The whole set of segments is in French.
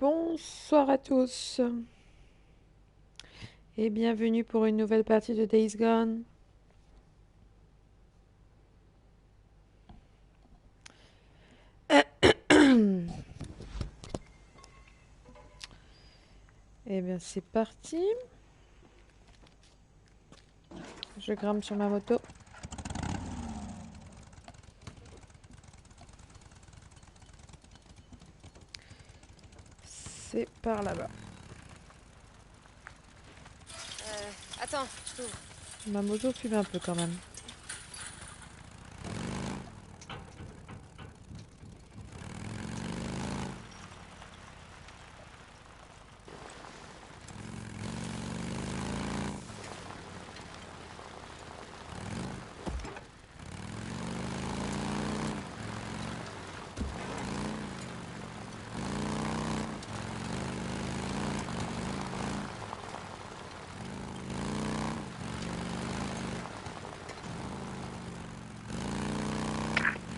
Bonsoir à tous et bienvenue pour une nouvelle partie de Days Gone. Eh bien c'est parti. Je grimpe sur ma moto. C'est par là-bas. Attends, je t'ouvre. Ma moto fume un peu quand même.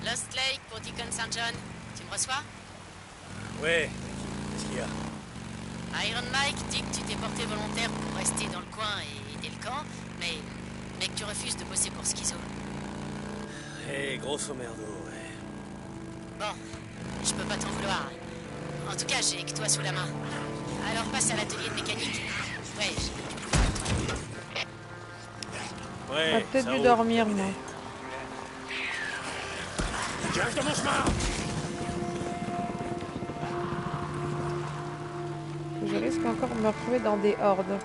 Lost Lake pour Deacon St. John. Tu me reçois? Ouais, qu'est-ce qu'il y a? Iron Mike dit que tu t'es porté volontaire pour rester dans le coin et aider le camp, mais que tu refuses de bosser pour Schizo. Eh, grosso merdo, ouais. Bon, je peux pas t'en vouloir. En tout cas, j'ai que toi sous la main. Alors passe à l'atelier de mécanique. Ouais, Ouais, J'aurais peut-être ça dû roule, dormir terminé. moi. J'arrive dans mon chemin. Je risque encore de me retrouver dans des hordes.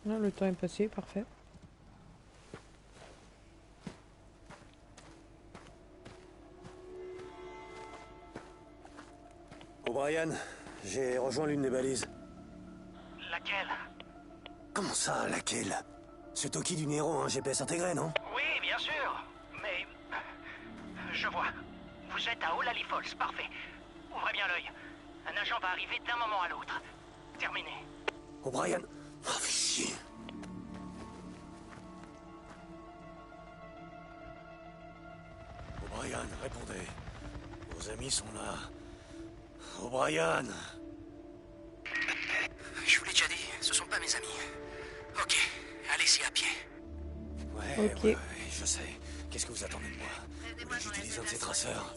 Non, le temps est passé, parfait. O'Brien, j'ai rejoint l'une des balises. Laquelle? Comment ça, laquelle? Ce Toki du Nero a un GPS intégré, non? Oui, bien sûr. Mais... Je vois. Vous êtes à Olali Falls, parfait. Ouvrez bien l'œil. Un agent va arriver d'un moment à l'autre. Terminé. O'Brien. Oh, fais chier. O'Brien, répondez. Vos amis sont là. O'Brien. Je vous l'ai déjà dit, ce sont pas mes amis. Ok, allez-y à pied. Ouais, Ok. ouais, je sais. Qu'est-ce que vous attendez de moi? Vous voulez que j'utilise un de ces traceurs?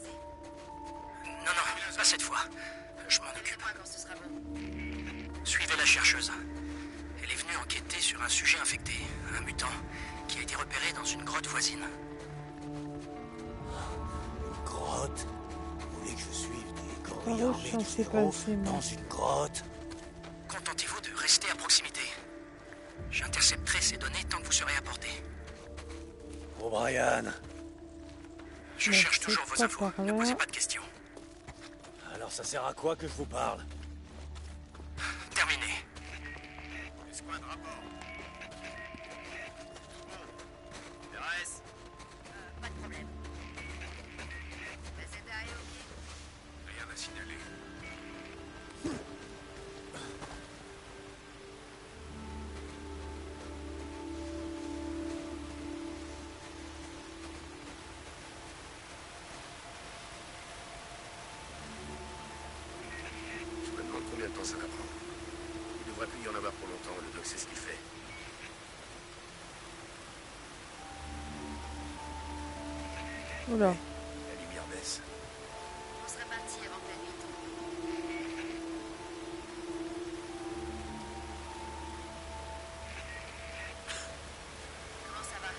Non, non, pas cette fois. Je m'en occupe. Suivez la chercheuse. Elle est venue enquêter sur un sujet infecté, un mutant, qui a été repéré dans une grotte voisine. Une grotte? Vous voulez que je suive des Par gorilles où armés je du suis Nero passée, moi? dans une grotte? Contentez-vous de rester à proximité. J'intercepterai ces données tant que vous serez à portée. O'Brien. Je Mais cherche c'est toujours vos pas infos. par Ne là. posez pas de questions. Alors ça sert à quoi que je vous parle? Terminé. Escouade rapport. RS. pas de problème. Rien à signaler. Je me demande combien de temps ça va prendre. Il devrait plus y en avoir pour longtemps, le doc sait ce qu'il fait. Oula. La lumière baisse. On sera parti avant que la nuit tombe. Comment ça va?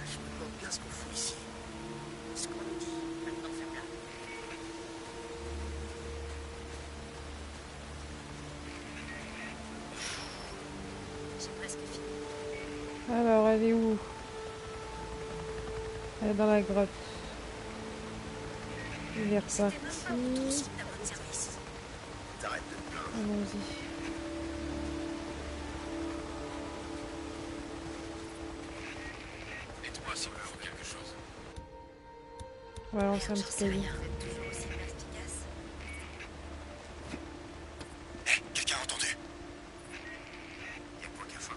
Je me demande bien ce qu'on fout ici. Ce qu'on nous dit. Maintenant, ferme-la. C'est presque fini. Alors, elle est où? Elle est dans la grotte. Il est reparti. C'était même pas votre site à votre service. T'arrêtes de te plaindre. Allons-y. moi si vous faut quelque chose. On va lancer un petit peu. Hé, quelqu'un a entendu? Il y a quoi qu'à fois?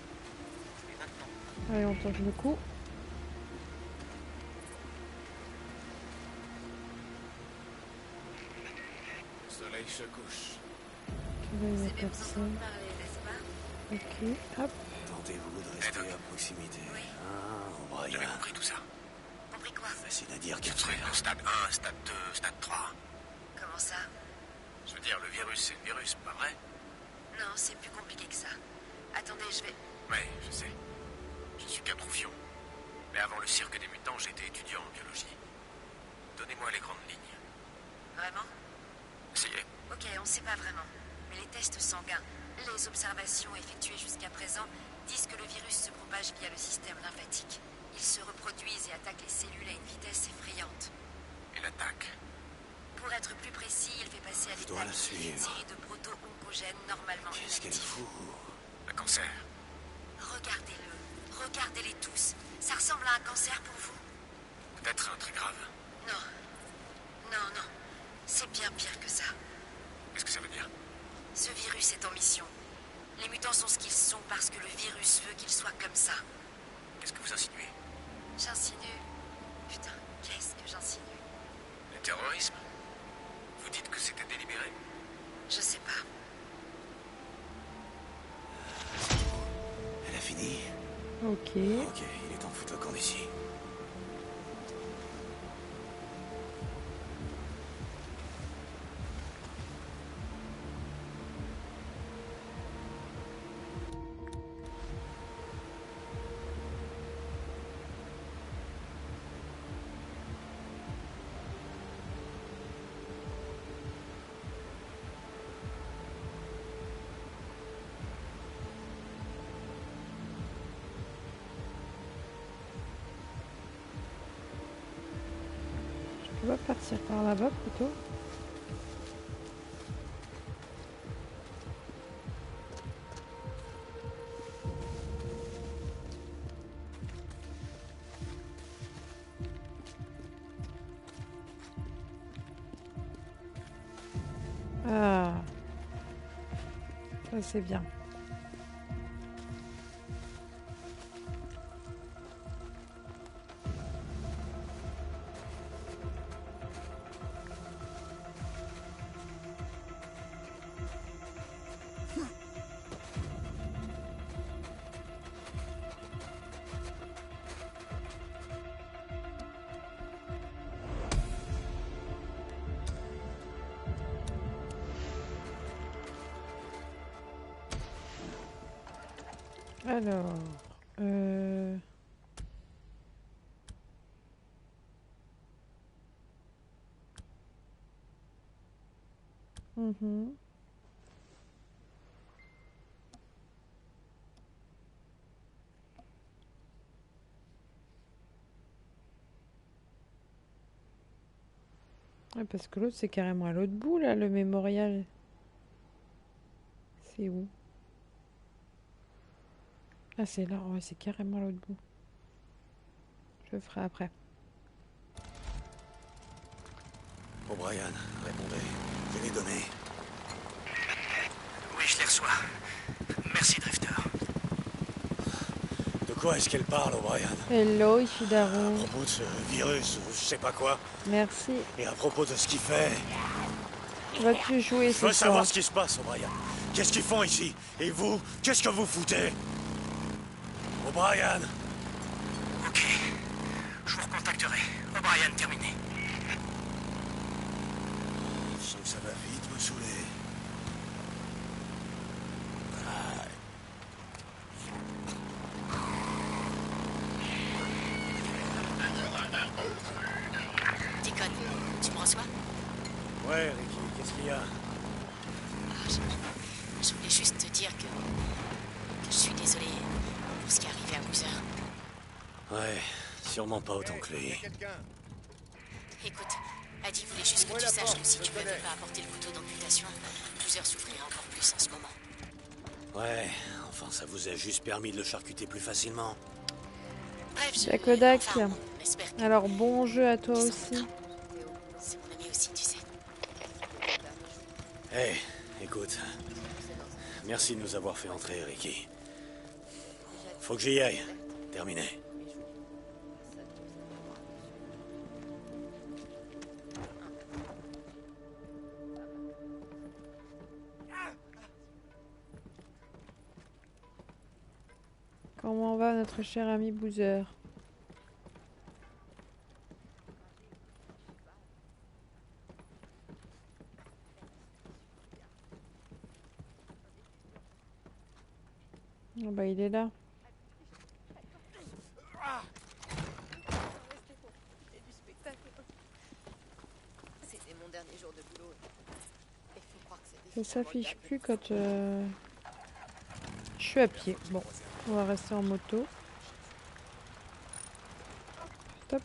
Allez, on tente le coup. Le soleil se couche. Là, il y a personne. Ok, hop. Tentez-vous de rester à proximité. Ah, J'avais O'Brien. compris tout ça. Compris quoi? Facile à dire, Truc Catherine. en stade 1, stade 2, stade 3. Comment ça? Je veux dire, le virus, c'est le virus, pas vrai? Non, c'est plus compliqué que ça. Attendez, je vais... Ouais, je sais. Je suis qu'un troufion. Mais avant le cirque des mutants, j'étais étudiant en biologie. Donnez-moi les grandes lignes. Vraiment? Essayez. Ok, on sait pas vraiment. Mais les tests sanguins, les observations effectuées jusqu'à présent disent que le virus se propage via le système lymphatique. Ils se reproduisent et attaquent les cellules à une vitesse effrayante. Et l'attaque. Pour être plus précis, il fait passer à Je dois l'état la actif une suivre. série de proto-oncogènes normalement Qu'est-ce qu'elle inactifs. fout? Un cancer. Regardez-le. Regardez-les tous. Ça ressemble à un cancer pour vous? Peut-être un très grave. Non. Non, non. C'est bien pire que ça. Qu'est-ce que ça veut dire? Ce virus est en mission. Les mutants sont ce qu'ils sont parce que le virus veut qu'ils soient comme ça. Qu'est-ce que vous insinuez? J'insinue. Putain, qu'est-ce que j'insinue? Le terrorisme? Vous dites que c'était délibéré? Je sais pas. Elle a fini? Ok. Ok, il est temps de foutre le camp d'ici. On va partir par là-bas plutôt. Ah, ça c'est bien. Alors, mhm. Ouais, parce que l'autre c'est carrément à l'autre bout là, le mémorial. C'est où? Ah, c'est là, ouais, c'est carrément à l'autre bout. Je le ferai après. O'Brien, répondez. J'ai les données. Oui, je les reçois. Merci, Drifter. De quoi est-ce qu'elle parle, O'Brien? Hello, À Ishidaru. propos de ce virus, je sais pas quoi. Merci. Et à propos de ce qu'il fait. Vas-tu jouer Je veux ce savoir soir? ce qui se passe, O'Brien. Qu'est-ce qu'ils font ici? Et vous, qu'est-ce que vous foutez? O'Brien! Ok. Je vous recontacterai. O'Brien, terminé. Je sens que ça va vite me saouler. Deacon, tu me reçois? Ouais, Ricky, qu'est-ce qu'il y a? Je voulais juste te dire que je suis désolé pour ce qui est arrivé à Boozer. Ouais, sûrement pas autant que lui. Écoute, Adi voulait juste que tu saches que si tu n'avais pas apporté le couteau d'amputation, Boozer souffrirait encore plus en ce moment. Ouais, enfin ça vous a juste permis de le charcuter plus facilement. Bref, je... La Kodak. Enfin, on espère que... Alors bon jeu à toi Ils aussi. s'en foutra. C'est mon ami aussi, tu sais. Hey, écoute. Merci de nous avoir fait entrer, Ricky. Faut que j'y aille. Terminé. Comment va notre cher ami Boozer? Ah bah il est là. C'était mon dernier jour de boulot. Il faut croire que Ça c'était s'affiche plus quand je suis à pied. Bon, on va rester en moto. Stop.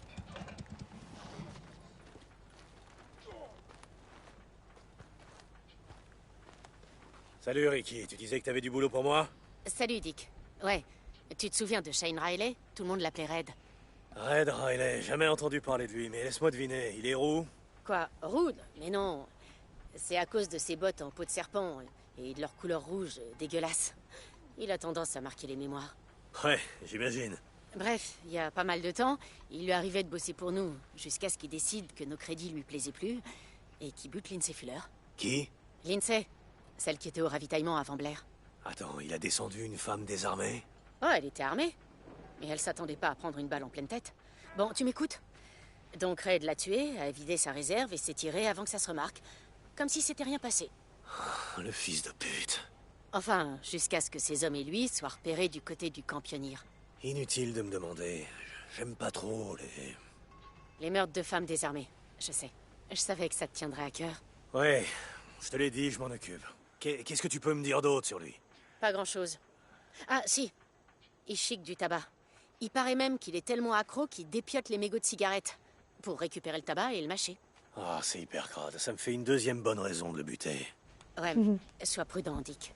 Salut, Ricky. Tu disais que t'avais du boulot pour moi? Salut, Dick. Ouais, tu te souviens de Shane Riley? Tout le monde l'appelait Red. Red Riley. Jamais entendu parler de lui, mais laisse-moi deviner. Il est roux? Quoi, rude? Mais non. C'est à cause de ses bottes en peau de serpent et de leur couleur rouge dégueulasse. Il a tendance à marquer les mémoires. Ouais, j'imagine. Bref, il y a pas mal de temps, il lui arrivait de bosser pour nous, jusqu'à ce qu'il décide que nos crédits lui plaisaient plus, et qu'il bute Lindsay Fuller. Qui? Lindsay, celle qui était au ravitaillement avant Blair. Attends, il a descendu une femme désarmée? Oh, elle était armée. Mais elle s'attendait pas à prendre une balle en pleine tête. Bon, tu m'écoutes? Donc Red l'a tué, a vidé sa réserve et s'est tiré avant que ça se remarque. Comme si c'était rien passé. Le fils de pute. Enfin, jusqu'à ce que ces hommes et lui soient repérés du côté du camp pionnier. Inutile de me demander. J'aime pas trop les... Les meurtres de femmes désarmées, je sais. Je savais que ça te tiendrait à cœur. Ouais, je te l'ai dit, je m'en occupe. Qu'est-ce que tu peux me dire d'autre sur lui? Pas grand-chose. Ah, si. Il chique du tabac. Il paraît même qu'il est tellement accro qu'il dépiote les mégots de cigarettes. Pour récupérer le tabac et le mâcher. Ah, c'est hyper crade. Ça me fait une deuxième bonne raison de le buter. Ouais, sois prudent, Dick.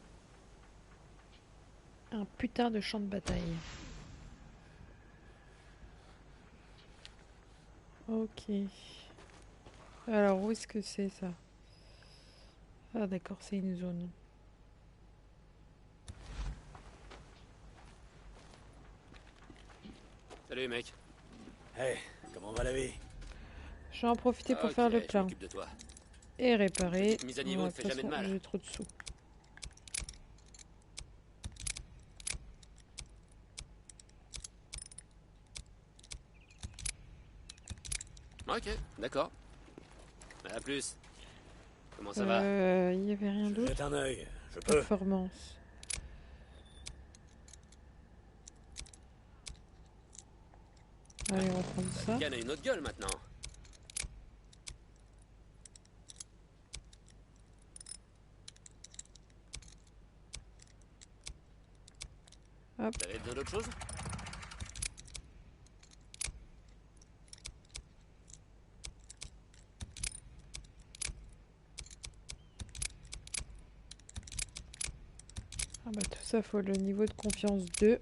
Un putain de champ de bataille. Ok. Alors où est-ce que c'est ça? Ah d'accord, c'est une zone. Salut mec. Hey, comment va la vie? Je vais en profiter pour Ok, faire le je plein. m'occupe de toi. Et réparer. Petite mise à niveau Ouais, ne fait jamais de mal. j'ai trop de sous. Ok, d'accord. À plus. Comment ça va? Il y avait rien d'autre. Jette un œil, je peux. Performance. Allez, on va prendre ça. Yann a une autre gueule maintenant. Hop. T'avais besoin d'autre chose? Ah bah tout ça, faut le niveau de confiance 2.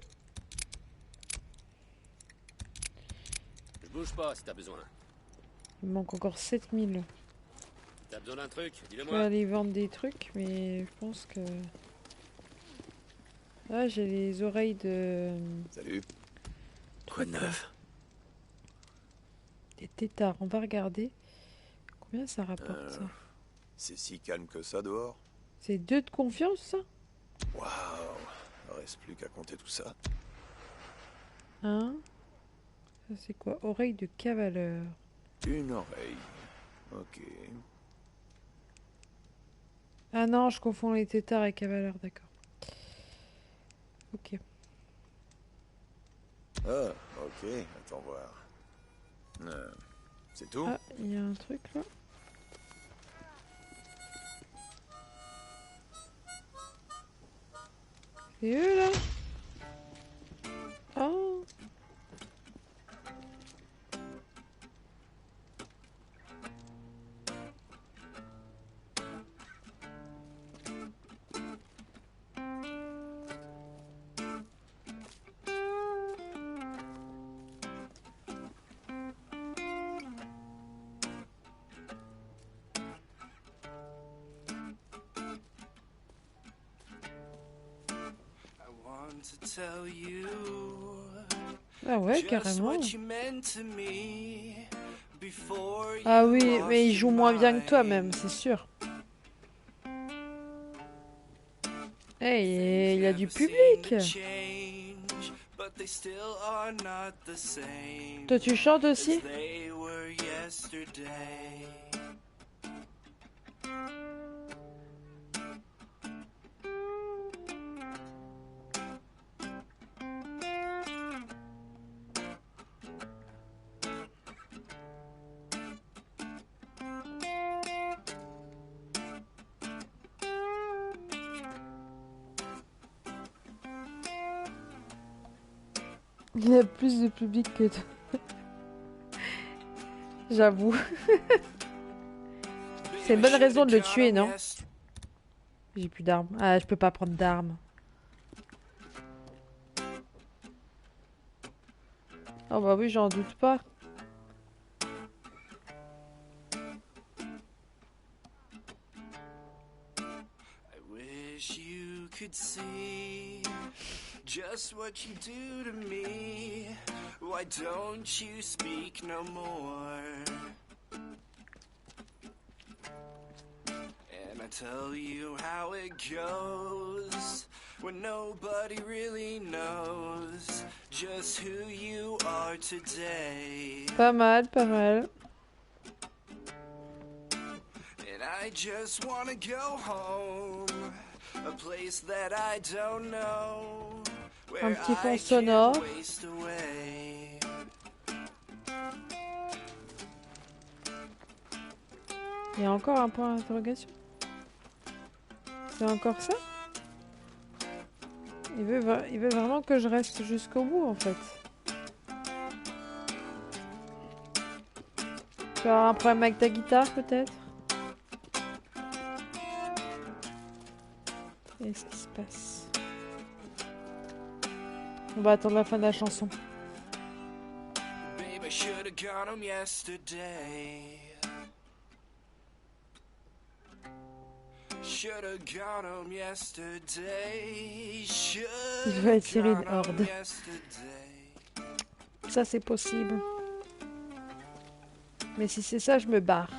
Je bouge pas si t'as besoin. Il me manque encore 7000. T'as besoin d'un truc? Je vais Dis-le-moi. aller vendre des trucs, mais je pense que... Ah, j'ai les oreilles de... Salut. Quoi de neuf? Des tétards, on va regarder. Combien ça rapporte ça? C'est si calme que ça dehors. C'est 2 de confiance ça? Waouh, reste plus qu'à compter tout ça. Hein? Ça c'est quoi? Oreille de cavaleur. Une oreille. Ok. Ah non, je confonds les tétards et cavaleurs, d'accord. Ok. Ah, ok, attends voir. C'est tout? Ah, il y a un truc là. C'est eux là? Oh! Ah ouais, carrément. Ah oui, mais il joue moins bien que toi même, c'est sûr. Hey, il y a du public. Toi, tu chantes aussi? Il y a plus de public que toi. J'avoue. C'est une bonne raison de le tuer, non? J'ai plus d'armes. Ah, je peux pas prendre d'armes. Oh bah oui, j'en doute pas. Just what you do to me. Why don't you speak no more? And I tell you how it goes when nobody really knows just who you are today. Pas mal, pas mal. And I just wanna go home, a place that I don't know. Un petit fond sonore. Il y a encore un point d'interrogation. C'est encore ça? Il veut vraiment que je reste jusqu'au bout en fait. Tu as un problème avec ta guitare peut-être? Qu'est-ce qui se passe? On va attendre la fin de la chanson. Babe, I should have gone home yesterday. Should have gone home yesterday. Il va attirer une horde. Ça c'est possible. Mais si c'est ça, je me barre.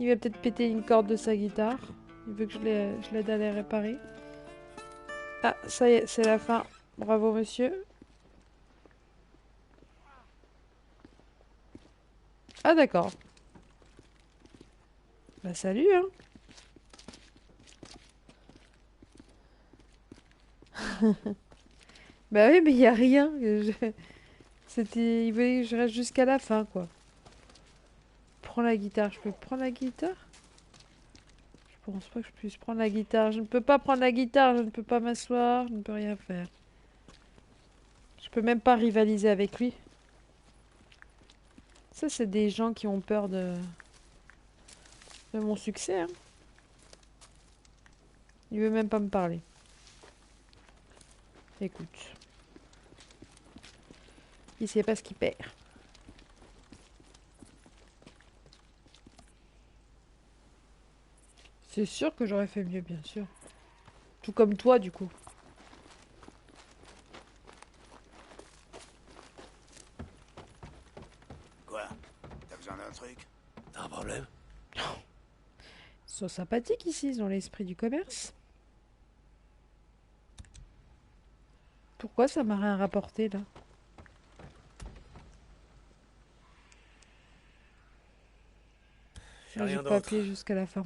Il va peut-être péter une corde de sa guitare. Il veut que je l'aide à les réparer. Ah, ça y est, c'est la fin. Bravo, monsieur. Ah, d'accord. Bah, salut, hein. Bah oui, mais il n'y a rien. Il voulait que je reste jusqu'à la fin, quoi. Prends la guitare. Je peux prendre la guitare? Je pense pas que je puisse prendre la guitare. Je ne peux pas prendre la guitare. Je ne peux pas m'asseoir. Je ne peux rien faire. Je peux même pas rivaliser avec lui. Ça, c'est des gens qui ont peur de mon succès. Hein. Il veut même pas me parler. Écoute. Il sait pas ce qu'il perd. C'est sûr que j'aurais fait mieux, bien sûr. Tout comme toi, du coup. Quoi? T'as besoin d'un truc? T'as un problème? Ils sont sympathiques ici, ils ont l'esprit du commerce. Pourquoi ça m'a rien rapporté, là? J'ai rien pas d'autre. appuyé jusqu'à la fin.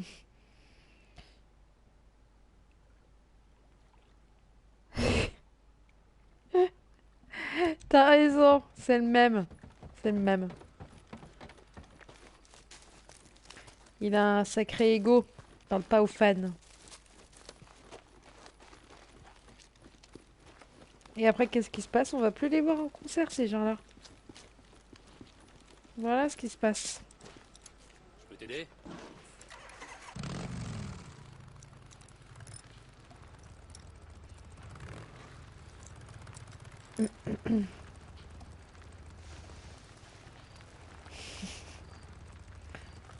T'as raison, c'est le même. C'est le même. Il a un sacré ego. Il parle pas aux fans. Et après, qu'est-ce qui se passe? On va plus les voir en concert, ces gens-là. Voilà ce qui se passe. Je peux t'aider?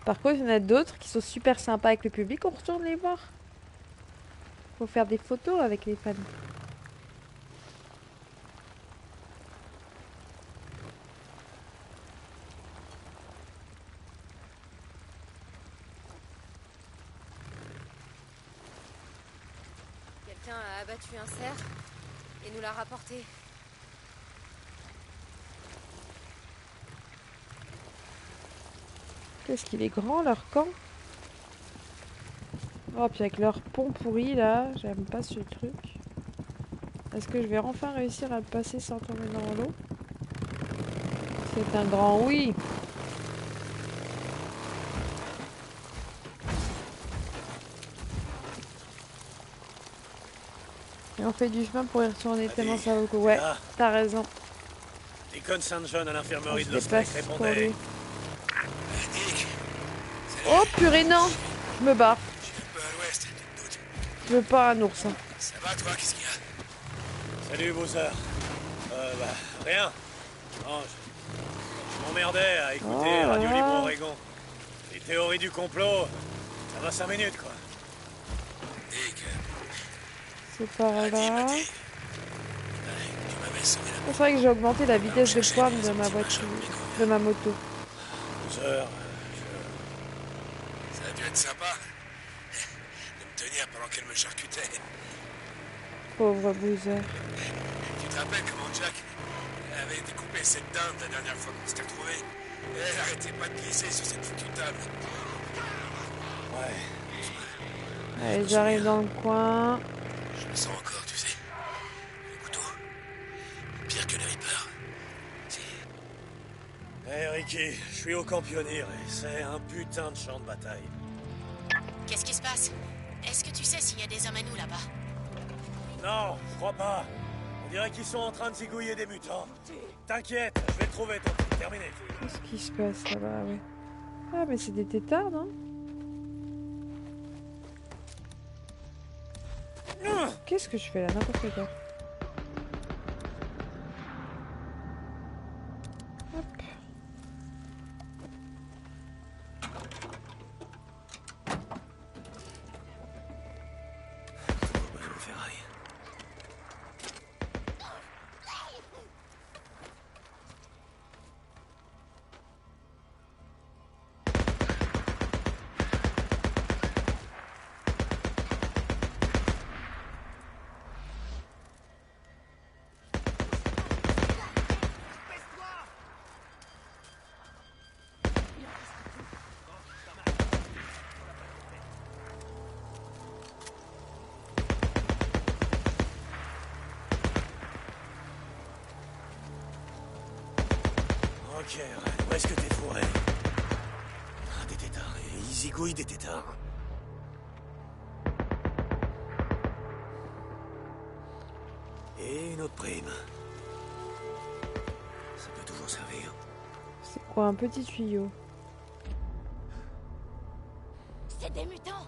Par contre, il y en a d'autres qui sont super sympas avec le public. On retourne les voir. Faut faire des photos avec les fans. Quelqu'un a abattu un cerf et nous l'a rapporté. Qu'est-ce qu'il est grand leur camp? Oh, puis avec leur pont pourri là, j'aime pas ce truc. Est-ce que je vais enfin réussir à le passer sans tomber dans l'eau? C'est un grand oui. Et on fait du chemin pour y retourner tellement ça vaut le coup. Ouais, Ah. t'as raison. Deacon St. John à On l'infirmerie se de l'Ospec déplace pour répondait. lui. Dick, Oh purée, non! Je me barre. je suis un peu à l'ouest, tu te doutes. Je veux pas un ours. Hein. Ça va, toi, qu'est-ce qu'il y a? Salut, Bowser. Rien. Non, je m'emmerdais à écouter Oh Radio là Libre là. Oregon. Les théories du complot, ça va 5 minutes, quoi. Dick, C'est par dis, là. m'a dit. Tu m'avais sauvé la C'est vrai que j'ai augmenté la vitesse de pointe de ma voiture, de ma moto. Bowser, Ça a dû être sympa de me tenir pendant qu'elle me charcutait. Pauvre Bowser. Tu te rappelles comment Jack avait découpé cette dinde la dernière fois qu'on s'était retrouvés? Et elle arrêtait pas de glisser sur cette foutue table. ouais. Allez, j'arrive dans le coin. Je le sens encore, tu sais. Le couteau. Pire que les Reapers. Hey Ricky, je suis au camp pionnier et c'est un putain de champ de bataille. Qu'est-ce qui se passe? Est-ce que tu sais s'il y a des hommes à nous là-bas? Non, je crois pas. On dirait qu'ils sont en train de zigouiller des mutants. T'inquiète, je vais le trouver, toi. Terminé. Qu'est-ce qui se passe là-bas, ouais. Ah, mais c'est des têtards, non? Qu'est-ce que je fais là? N'importe quoi. Hop. Je vais faire rien. Ok, où est-ce que t'es fourré? Ah, des tétards, ils zigouillent des tétards. Et une autre prime. Ça peut toujours servir. C'est quoi un petit tuyau? C'est des mutants!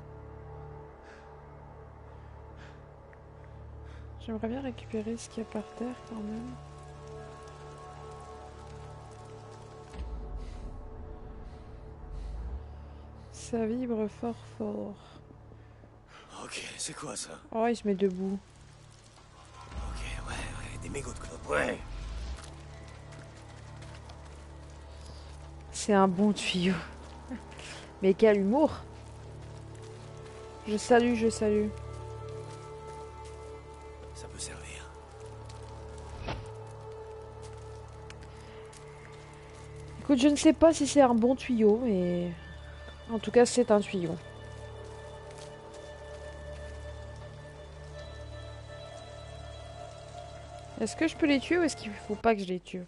J'aimerais bien récupérer ce qu'il y a par terre quand même. Ça vibre fort fort. Ok, c'est quoi ça? Oh, il se met debout. Ok, ouais, des mégots de clopes, ouais. C'est un bon tuyau. Mais quel humour! Je salue, je salue. Ça peut servir. Écoute, je ne sais pas si c'est un bon tuyau, mais... En tout cas, c'est un tuyau. Est-ce que je peux les tuer ou est-ce qu'il faut pas que je les tue?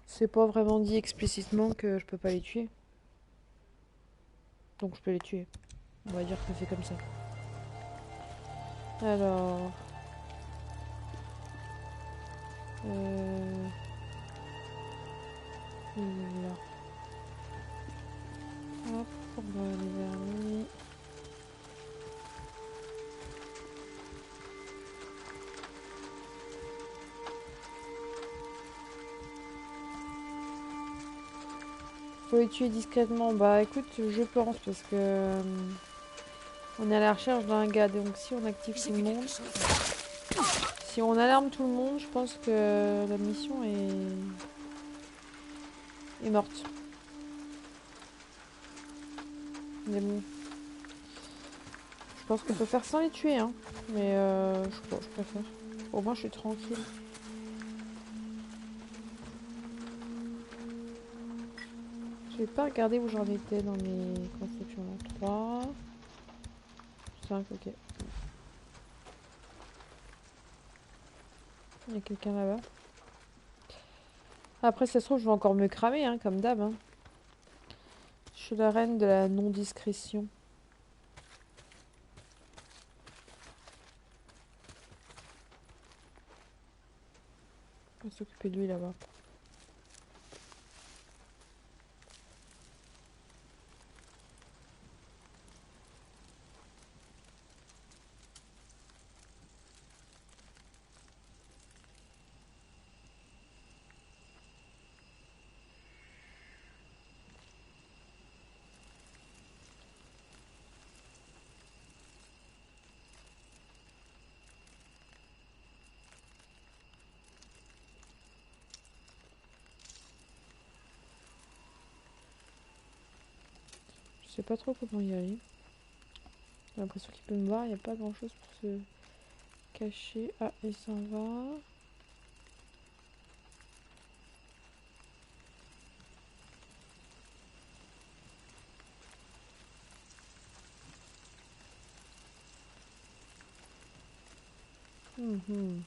C'est pas vraiment dit explicitement que je peux pas les tuer. Donc je peux les tuer. On va dire que c'est comme ça. Alors... Là. Hop, on va aller vers lui. Faut les tuer discrètement. Bah écoute, je pense parce que on est à la recherche d'un gars. Donc si on active tout le monde, si on alarme tout le monde, je pense que la mission est morte. Mais bon, je pense qu'on peut faire sans les tuer, hein. Mais je préfère. Au moins je suis tranquille. Je vais pas regarder où j'en étais dans mes constructions. 3, 5, ok. Il y a quelqu'un là-bas. Après, ça se trouve, je vais encore me cramer, hein, comme d'hab. Hein. Je suis la reine de la non-discrétion. On va s'occuper de lui là-bas. Je sais pas trop comment y aller. J'ai l'impression qu'il peut me voir. Il n'y a pas grand chose pour se cacher. Ah, il s'en va. Mhm.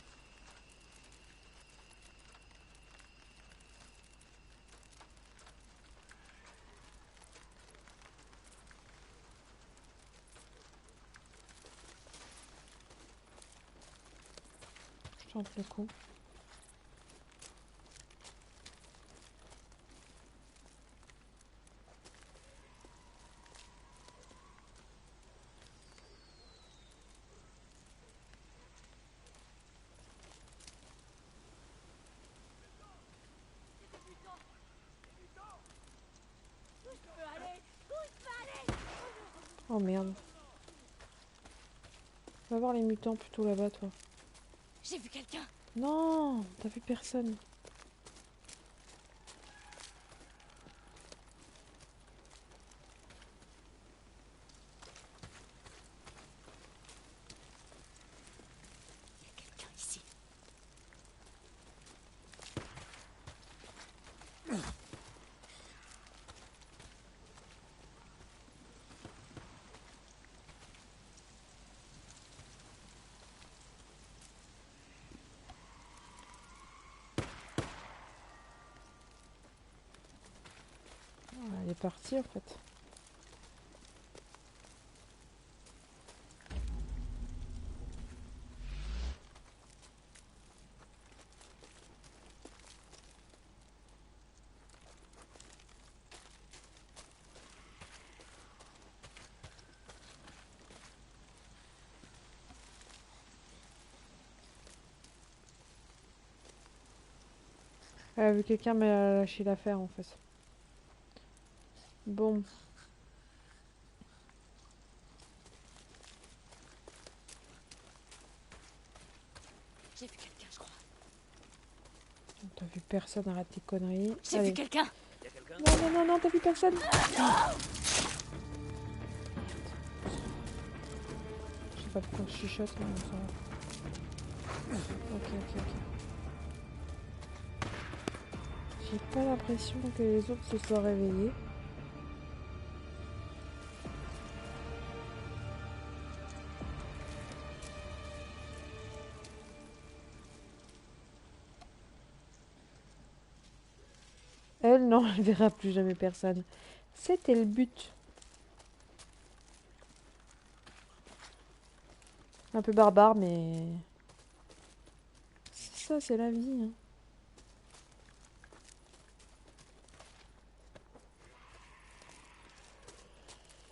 Je tente le coup. Oh merde. Va voir les mutants plutôt là-bas, toi. J'ai vu quelqu'un. Non, t'as vu personne. Il y a quelqu'un ici. Ah, elle est partie en fait. Elle a vu quelqu'un mais elle a lâché l'affaire en fait. Bon. J'ai vu quelqu'un, je crois. T'as vu personne, arrête tes conneries. J'ai vu quelqu'un. Non, non, non, non, t'as vu personne. Je sais pas pourquoi je chuchote, mais on s'en va. Ok, ok, ok. J'ai pas l'impression que les autres se soient réveillés. Elle, non, elle verra plus jamais personne. C'était le but. Un peu barbare, mais... Ça, c'est la vie. Hein.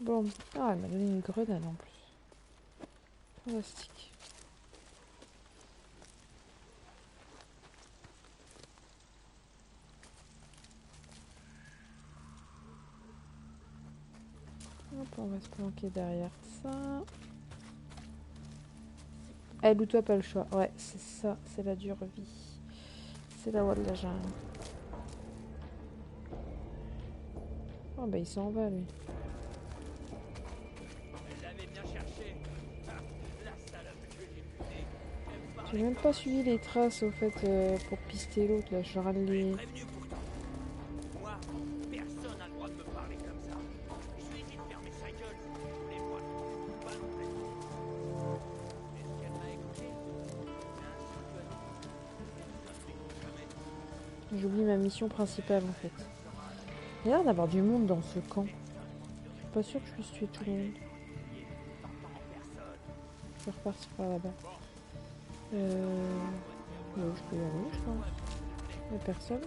Bon. Ah, elle m'a donné une grenade en plus. Fantastique. On va se planquer derrière ça. Elle ou toi, pas le choix. Ouais, c'est ça, c'est la dure vie. C'est la loi de la jungle. Oh bah il s'en va lui. J'ai même pas suivi les traces au fait pour pister l'autre là. Je râle les... Moi, personne n'a le droit de me parler comme ça. Je lui ai dit de fermer sa gueule. Mais moi, pas non plus. Est-ce qu'elle m'a écouté? J'oublie ma mission principale en fait. Il y a l'air d'avoir du monde dans ce camp. Je suis pas sûre que je puisse tuer tout le monde. Je vais repartir par là-bas. Ouais, je peux y aller, je pense. Il n'y a personne.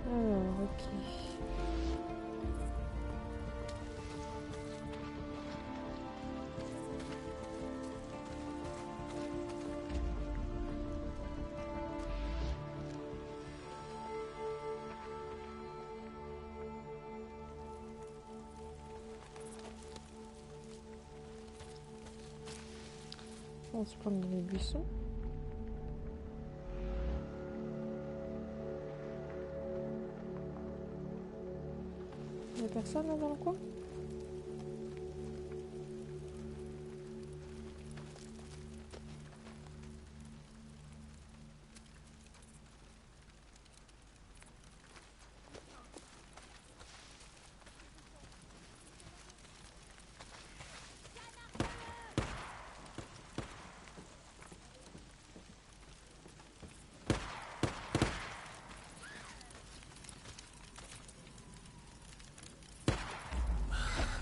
Alors, ok. On se prend dans les buissons. Il n'y a personne là dans le coin?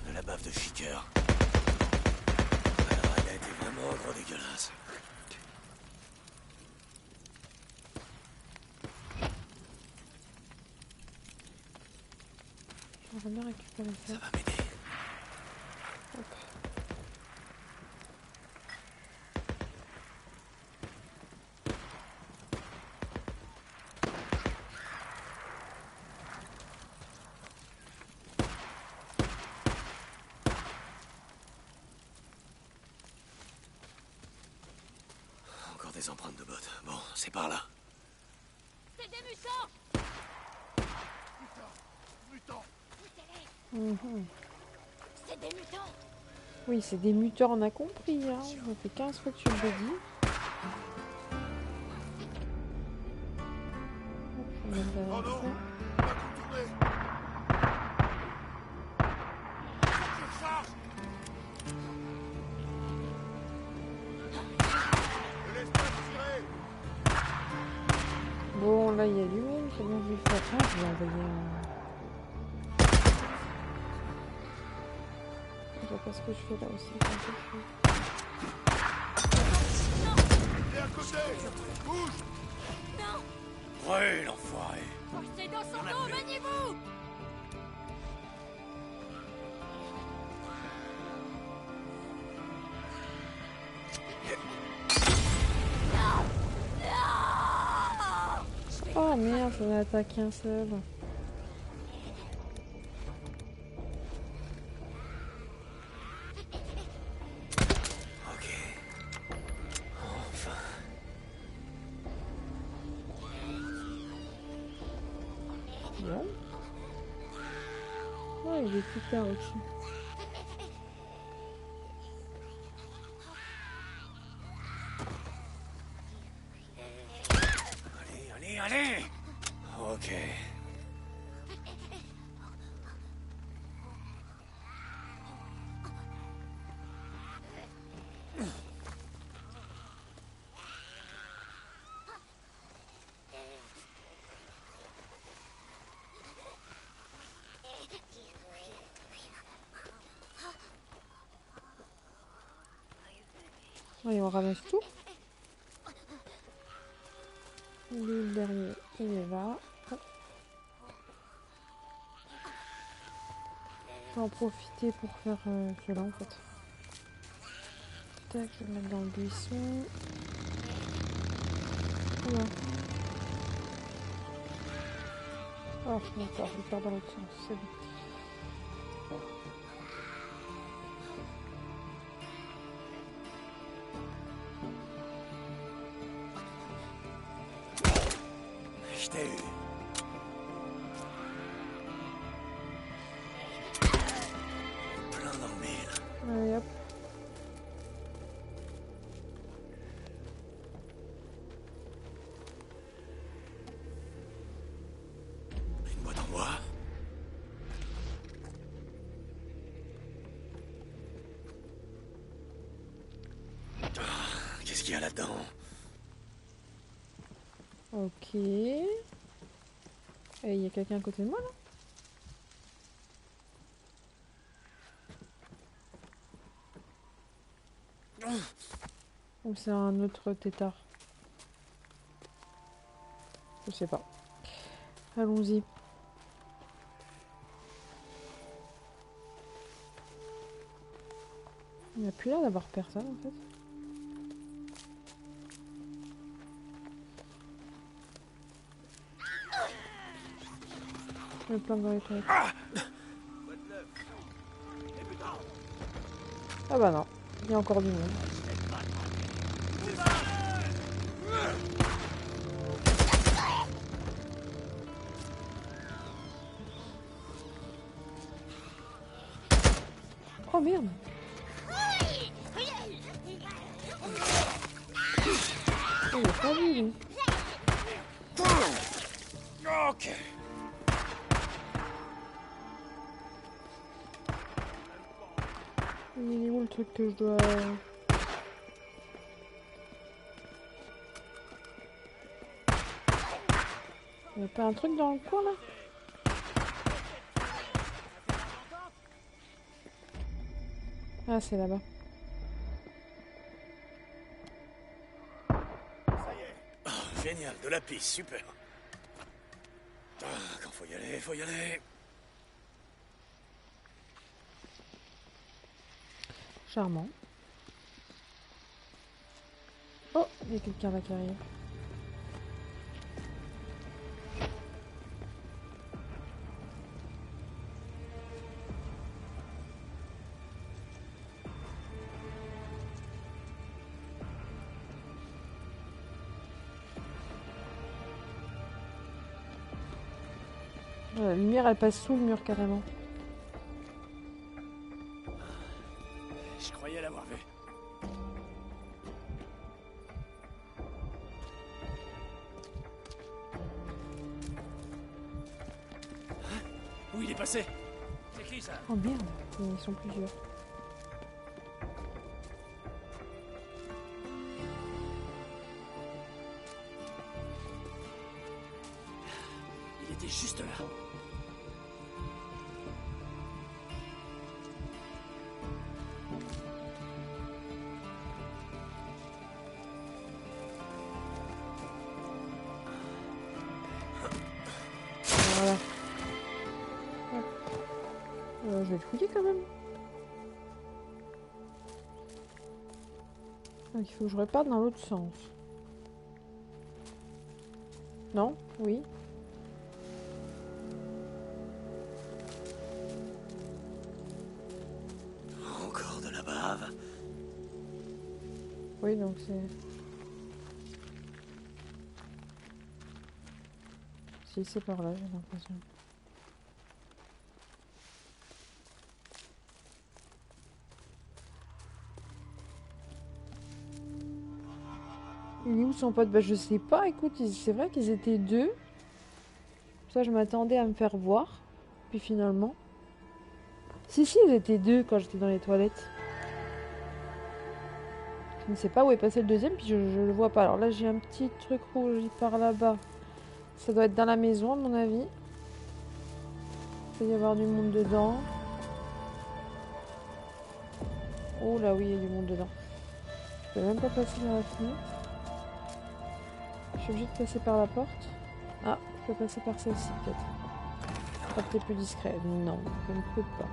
De la bave de chiqueur. Alors, elle a été vraiment gros dégueulasse. J'aimerais bien récupérer ça. Ça va m'aider. Hop. Encore des empreintes de bottes. Bon, c'est par là. C'est des mutants! Mhm. C'est des mutants! Oui, c'est des mutants, on a compris. Hein. Ça fait 15 fois que tu le dis. Hop, on va faire ça. Bon, là, il y a du monde. Comment je vais faire? Ah, je vais envoyer un... Je vois pas ce que je fais là aussi. Quand je Ouais, l'enfoiré. C'est dans son dos, maniez-vous! Oh merde, j'en ai attaqué un seul. Ok. Enfin. Bon. Oh, il est plus tard au-dessus. Allez, allez! Ok. Allez, on ramasse tout. Lui, le dernier, il est là. Hop. Je vais en profiter pour faire cela en fait. Tac, je vais le mettre dans le buisson. Voilà. Oh, d'accord, il part dans l'autre sens, c'est bon. Je t'ai eu. Plein dans le mille. Allez, hop. Une boîte en bois. Ah, qu'est-ce qu'il y a là-dedans? Ok. Et il y a quelqu'un à côté de moi là? Ou c'est un autre tétard? Je sais pas. Allons-y. Il n'y a plus l'air d'avoir personne en fait. Je me plante dans les toilettes. Ah bah non, il y a encore du monde. Oh merde! Oh, il a pas vu lui. Ok. Il est où le truc que je dois... Il y a pas un truc dans le coin là? Ah, c'est là-bas. Oh, génial, de la piste, super. Ah, quand faut y aller, faut y aller. Charmant. Oh, il y a quelqu'un là qui arrive. La lumière, elle passe sous le mur carrément. Je croyais l'avoir vu. Où il est passé? C'est qui ça? Oh merde, ils sont plusieurs. Il était juste là. Voilà. Hop. Je vais le fouiller quand même. Donc il faut que je reparte dans l'autre sens. Non? Oui. Encore de la bave. Oui, donc c'est... Si, c'est par là, j'ai l'impression. Il est où son pote? Bah je sais pas, écoute, c'est vrai qu'ils étaient deux. Ça, je m'attendais à me faire voir. Puis finalement... Si, ils étaient deux quand j'étais dans les toilettes. Je ne sais pas où est passé le deuxième, puis je le vois pas. Alors là, j'ai un petit truc rouge, il part là-bas. Ça doit être dans la maison, à mon avis. Il peut y avoir du monde dedans. Oh là, oui, il y a du monde dedans. Je peux même pas passer dans la fenêtre. Je suis obligée de passer par la porte. Ah, je peux passer par celle-ci, peut-être. Ça peut-être plus discret. Non, je ne peux pas.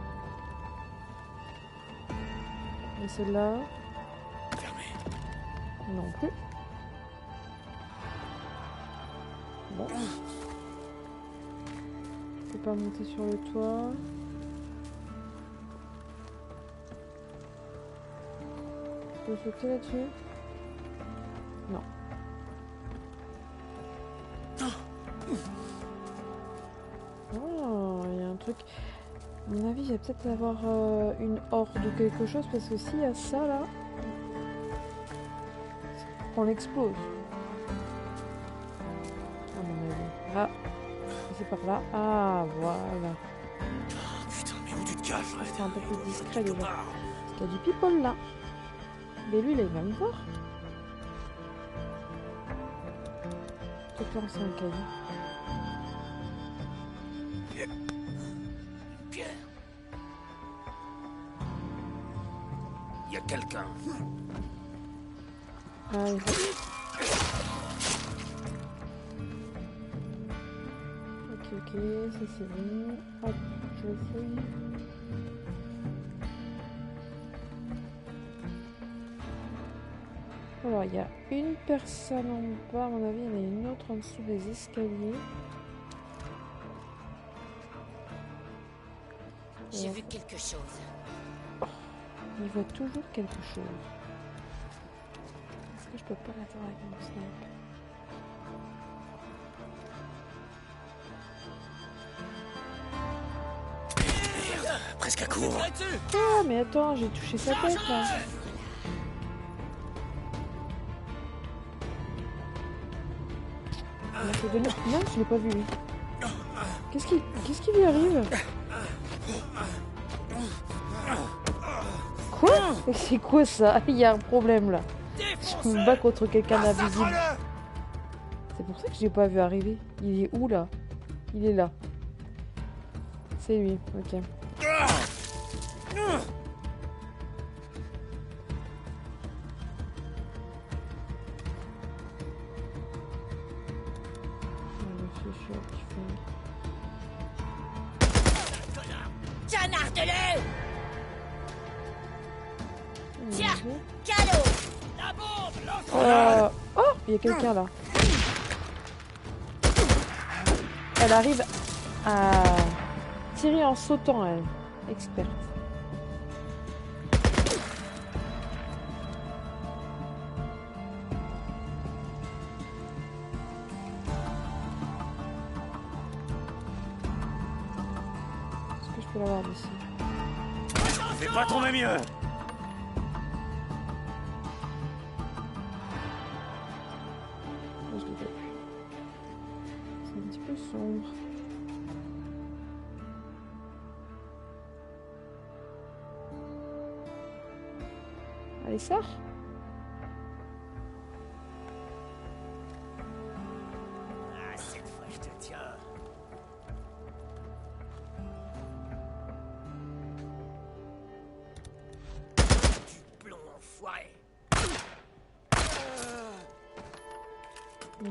Et celle-là... Fermé. Non plus. Bon. pas monter sur le toit. Je peux sauter là-dessus? Non. Oh, il y a un truc. À mon avis, il va peut-être avoir une horde ou quelque chose parce que s'il y a ça là, on l'explose. À mon avis. Ah, c'est par là. Ah, voilà. Putain, mais où tu te caches? C'est un peu plus discret déjà. Parce qu'il y a du people là. Mais lui, il va me voir. Peut-être lancer un caillou. Pierre. Il y a quelqu'un. Ah, il va... Ok, ça c'est bon. Hop, je le fouille. Alors, il y a une personne en bas, à mon avis, il y en a une autre en dessous des escaliers. J'ai vu quelque chose. Il voit toujours quelque chose. Est-ce que je peux pas l'attendre avec mon snipe? Presque à court. Ah, mais attends, j'ai touché sa tête là. Il m'a fait donner... Non, je l'ai pas vu lui. Qu'est-ce qui lui arrive? Quoi? C'est quoi ça? Il y a un problème là. Je me bats contre quelqu'un d'invisible. C'est pour ça que je l'ai pas vu arriver. Il est où là? Il est là. C'est lui, ok. Canarde-le! Tiens, cadeau! La bombe, lance-la! Oh, il y a quelqu'un là. Elle arrive à tirer en sautant, elle. Experte. Est-ce que je peux l'avoir d'ici? Fais pas tomber mieux. Je l'ai pas vu. C'est un petit peu sombre. Allez, sors. Ah, cette fois, je te tiens. Du plomb enfoiré.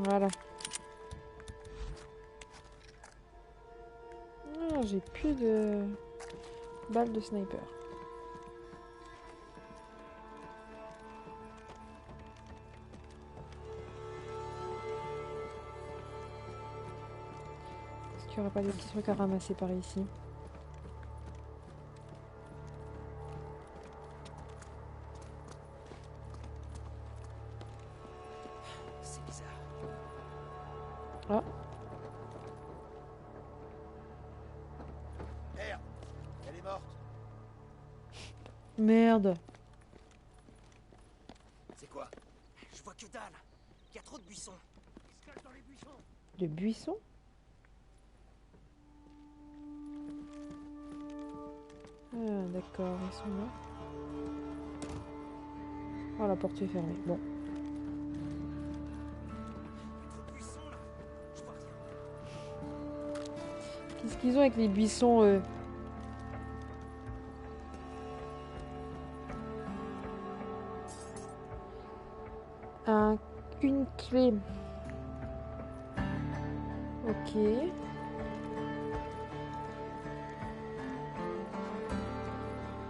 Voilà. Ah, j'ai plus de balles de sniper. Est-ce qu'il n'y aurait pas des petits trucs à ramasser par ici? C'est bizarre. Ah, Merde, elle est morte. merde. C'est quoi? Je vois que dalle. Il y a trop de buissons. Ils se cachent dans les buissons. De buissons? Ah, d'accord, ils sont là. Oh, la porte est fermée. Bon. Trop de buissons là. Je vois rien. Qu'est-ce qu'ils ont avec les buissons, eux? Une clé. Ok.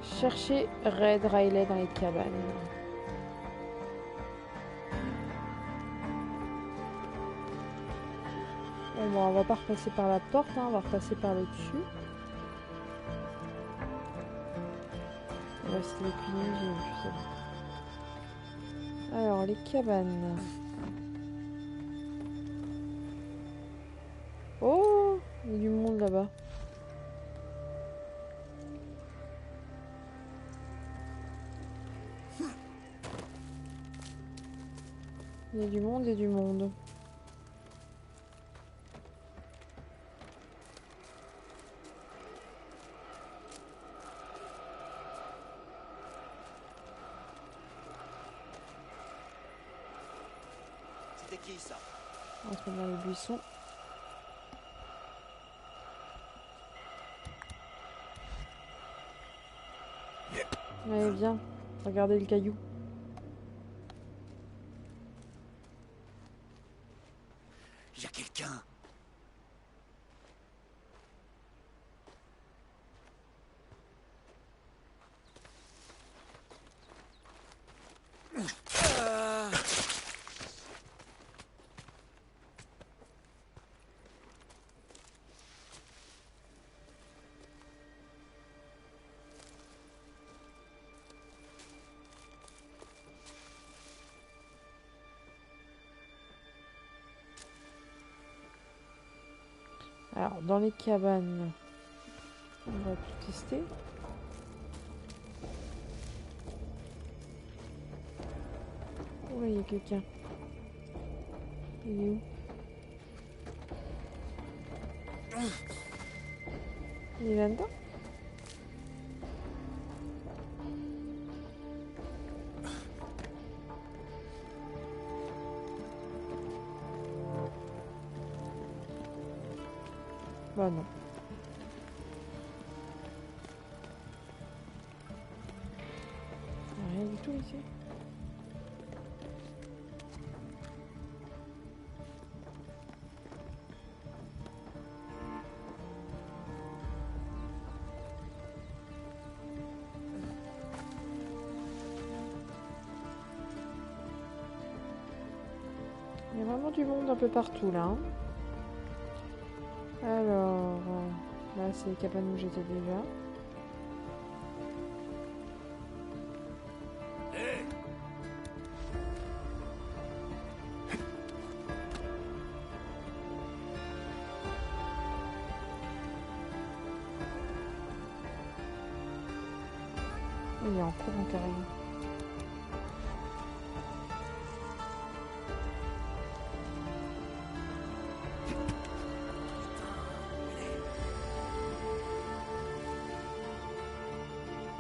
Chercher Red Riley dans les cabanes. Bon, on va pas repasser par la porte, hein, on va repasser par le dessus. Ouais, c'était la cuisine, j'ai vu ça. Alors, les cabanes. Oh, il y a du monde là-bas. Il y a du monde et du monde. C'était qui ça? On se met dans les buissons. Allez, viens. Regardez le caillou. Il y a quelqu'un. Alors, dans les cabanes, on va tout tester. Oh là, il y a quelqu'un. Il est où? Il est là-dedans? Bah non. Rien du tout ici. Il y a vraiment du monde un peu partout là, hein. Alors, là c'est les cabanes où j'étais déjà. Il est en courant carrément.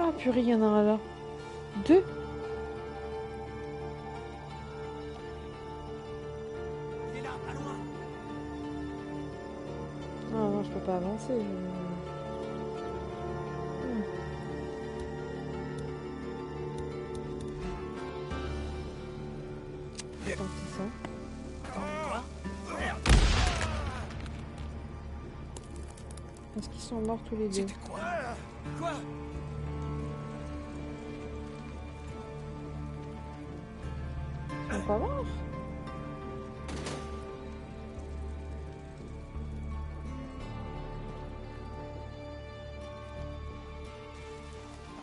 Ah purée, il y en a un là. Deux. Il est là, pas loin. Ah non, je peux pas avancer. Attends, c'est ça. Est-ce qu'ils sont morts tous les deux? C'était quoi? Quoi? Ils sont pas morts?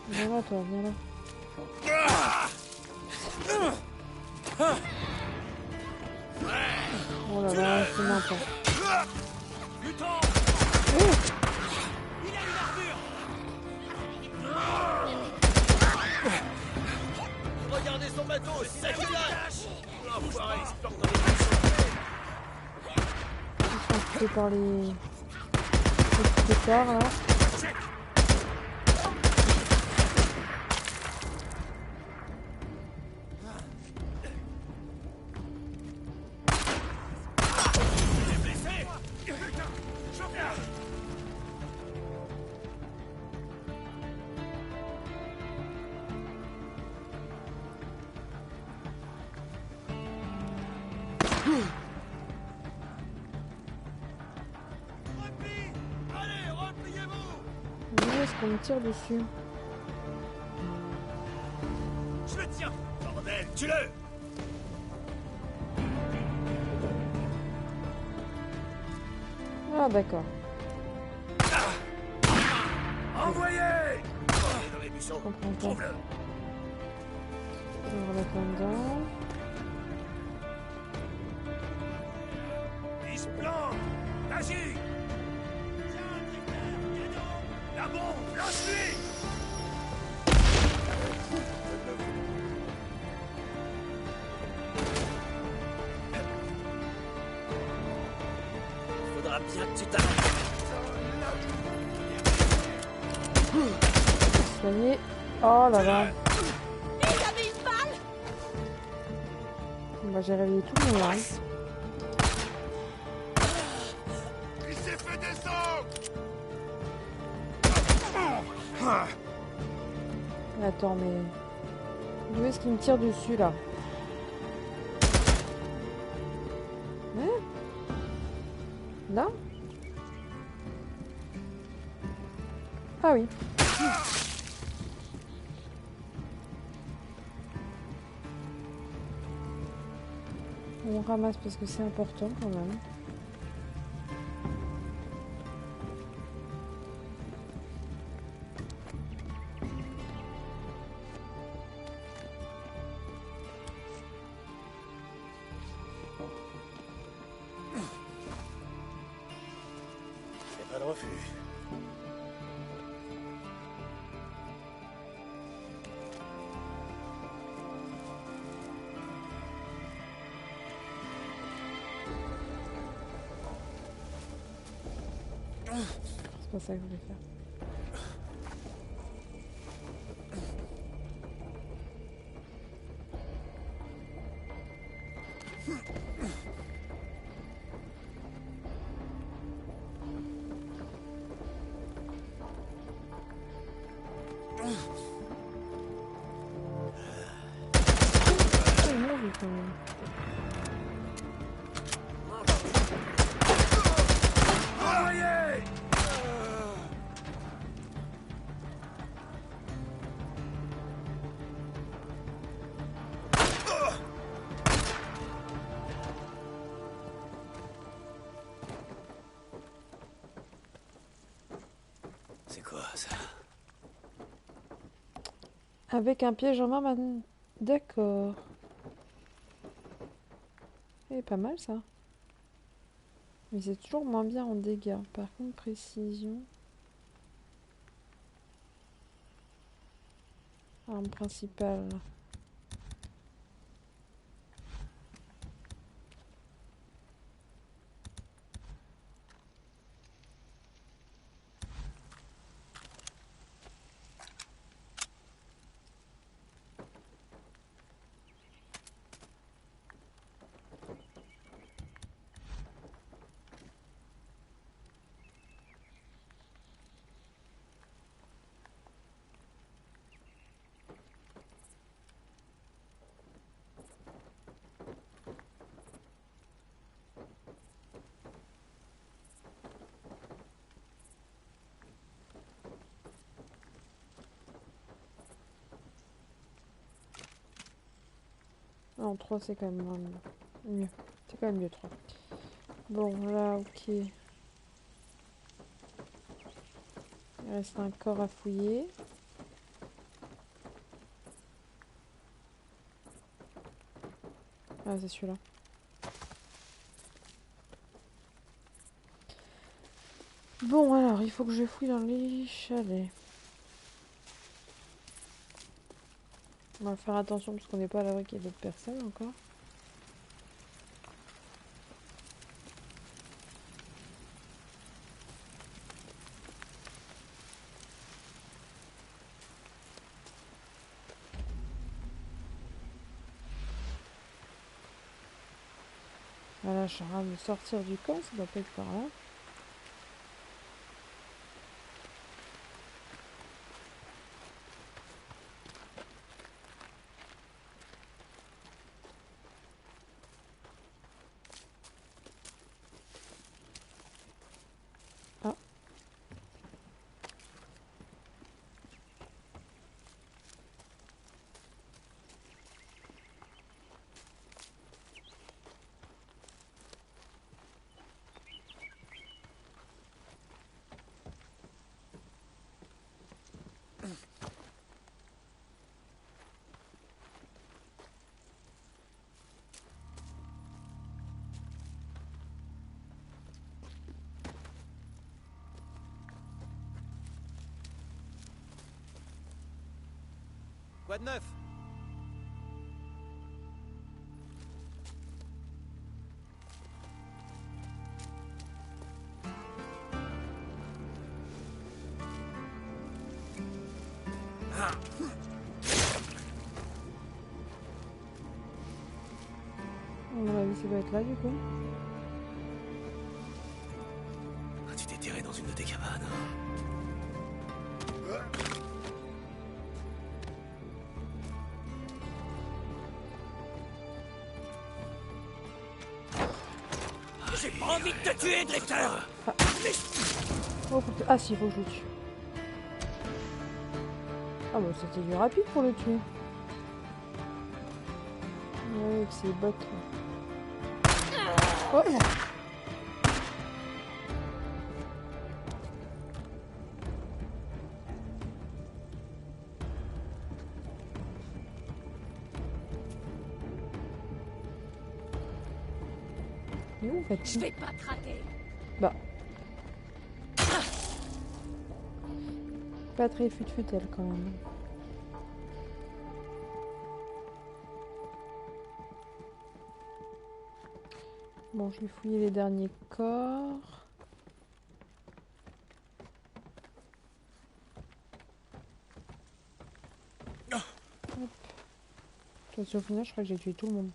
Viens là, toi, viens là. Oh là là, c'est n'importe. Mutant! Oh, Il a une armure! Regardez son bateau, c'est qui lâche! L'enfoiré, il se plante dans les ils sont occupés par les pétards là. Allez, repliez-vous! Où est-ce qu'on me tire dessus? Je le tiens! Bordel, tue-le! d'accord. Envoyez! Dans les Je buissons. comprends pas. Trouve-le. On va remettre là-dedans. Il se plante. Vas-y. La bombe, lance-lui. Faudra bien que tu t'arrêtes. Soigner. Oh là là. Il avait une balle. Bon, bah, j'ai réveillé tout le monde là. Il s'est fait descendre. Attends, mais... D'où est-ce qu'il me tire dessus là? Hein? Là? Ah oui. On ramasse parce que c'est important quand même. C'est pas de refus. C'est pas ça que je voulais faire. C'est bon, vu quand même. Envoyez. C'est quoi ça? Avec un piège en main, d'accord. Eh, pas mal ça. Mais c'est toujours moins bien en dégâts. Par contre, précision. Arme principale. Non, 3 c'est quand même mieux. C'est quand même mieux 3. Bon, là, ok. Il reste un corps à fouiller. Ah, c'est celui-là. Bon, alors, il faut que je fouille dans les chalets. On va faire attention parce qu'on n'est pas à l'abri qu'il y ait d'autres personnes encore. Voilà, je suis en train de sortir du camp, ça doit pas être par là. Ah. Quoi de neuf? À mon avis, ça doit être là du coup. Ah, tu t'es tiré dans une de tes cabanes. J'ai pas envie de te tuer, Drifter. Oh, ah si, faut que je le tue. Ah bah c'était du rapide pour le tuer. Ouais, avec ses bottes. Là. Oh non. Il est où en fait? Je vais pas te rater. Bah. Pas très fut-fut-elle quand même. Bon, je vais fouiller les derniers corps. Hop. Parce qu'au final, je crois que j'ai tué tout le monde.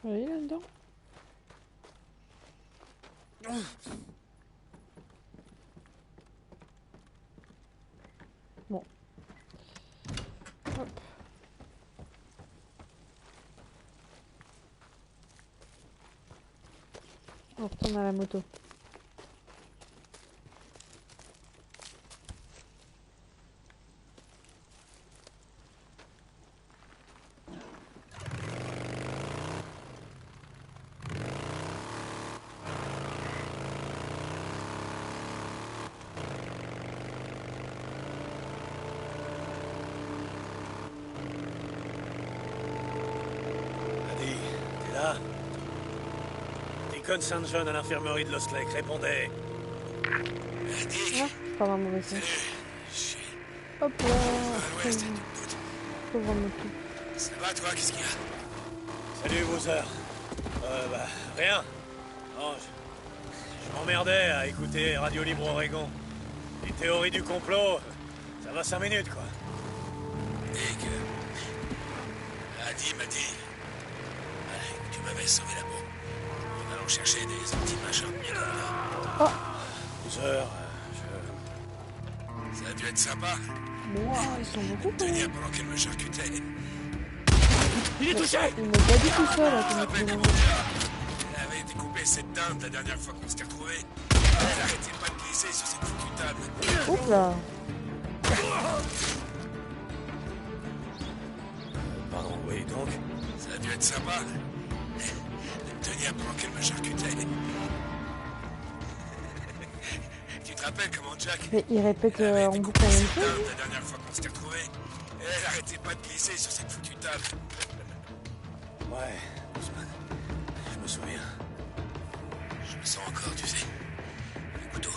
Je vais aller là-dedans. Bon. Hop. On retourne à la moto. Adi, t'es là? Deacon St. John à l'infirmerie de Lost Lake, répondez. Ah, pas vraiment mauvais sens. Hop là. Pauvre moto. Ça va, toi? Qu'est-ce qu'il y a? Salut, Bowser. Bah, rien. Non, je m'emmerdais à écouter Radio Libre Oregon. Les théories du complot, ça va 5 minutes, quoi. Dick, Adi m'a dit que tu m'avais sauvé la peau. En allant chercher des anti-machins bien comme là. Bowser, Ça a dû être sympa. Wow, ils sont beaucoup. Tenir pendant qu'elle me charcutait. Il est touché. Il n'est pas du tout seul là, comme Rappelle il comment elle avait découpé cette dinde la dernière fois qu'on s'était retrouvés. Elle arrêtait pas de glisser sur cette foutue table. Oups là. pardon, oui, donc. Ça a dû être sympa. De tenir pendant qu'elle me charcutait. Tu te rappelles comment Jack Mais il répète avait en découpé boucle la même cette chose. dinde la dernière fois qu'on s'était retrouvés. Elle arrêtait pas de glisser sur cette foutue table. Ouais, Ousmane, je me souviens. Je le sens encore, tu sais. Le couteau.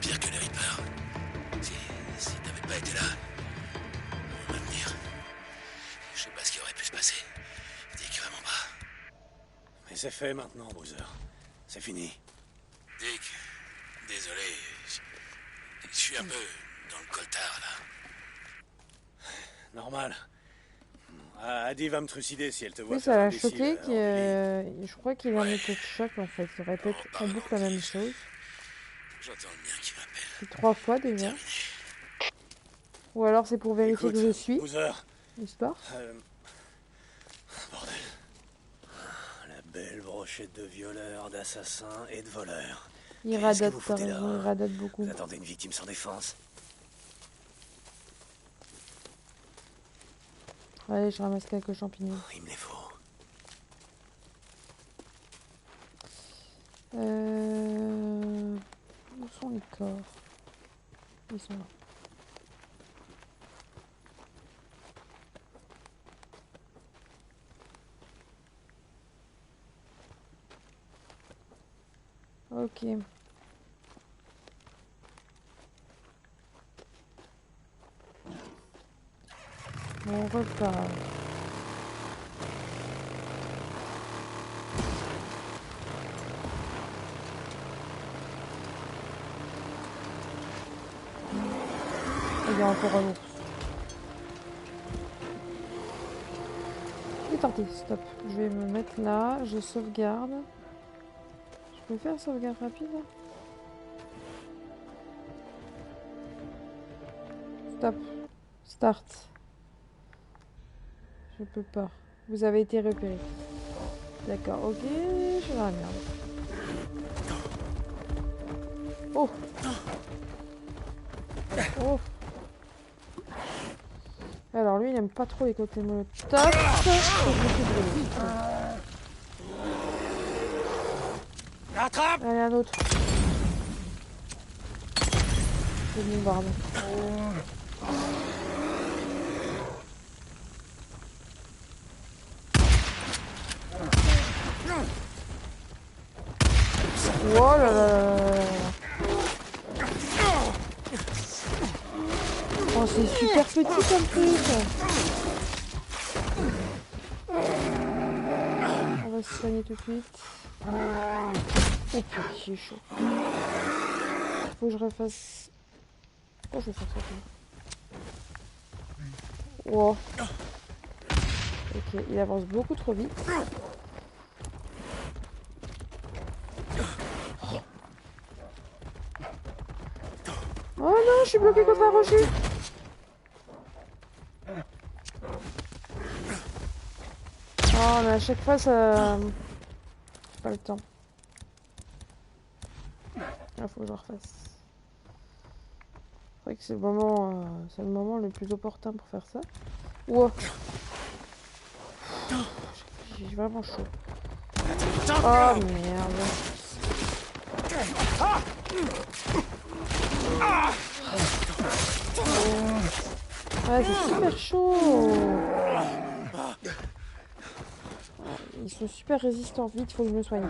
Pire que les Reapers. Si t'avais pas été là, pour m'amener, je sais pas ce qui aurait pu se passer. Dick, vraiment pas. Mais c'est fait maintenant, Bowser. C'est fini. Dick, désolé. Je suis un peu dans le coltard, là. Normal. Adi va me trucider si elle te voit Oui, faire ça l'a imbécile, choqué. alors, Je crois qu'il est en état de choc en fait. Il répète en boucle la même chose. J'entends le mien qui m'appelle. C'est 3 fois déjà. Ou alors c'est pour vérifier Écoute, que je suis. Bowser, Histoire. bordel. La belle brochette de violeurs, d'assassins et de voleurs. Il Qu'est-ce que radote, vous t'as foutez là, raison, hein? il radote beaucoup. Vous attendez une victime sans défense. Allez, je ramasse quelques champignons. Il me les faut. Où sont les corps? Ils sont là. Ok. On repart. Il y a encore un ours. Il est tenté, stop. Je vais me mettre là, je sauvegarde. Je peux faire sauvegarde rapide? Stop. Start. Je peux pas. Vous avez été repéré. D'accord, ok, je suis dans la merde. Oh! Oh! Alors lui, il aime pas trop les cocktails Molotov. Attrape! Allez, un autre. Je bombarde. Oh là là là là. Oh, c'est super petit comme truc. On va se soigner tout de suite. Oh putain, c'est chaud. Faut que je refasse... Pourquoi je vais faire ça comme... Oh. Ok, il avance beaucoup trop vite. Oh non, je suis bloqué contre un rocher. Oh, mais à chaque fois, ça... J'ai pas le temps. Il faut que je refasse. C'est vrai que c'est le moment le plus opportun pour faire ça. Wow. J'ai vraiment chaud. Oh merde. Ouais, c'est super chaud. Ils sont super résistants. Vite, faut que je me soigne.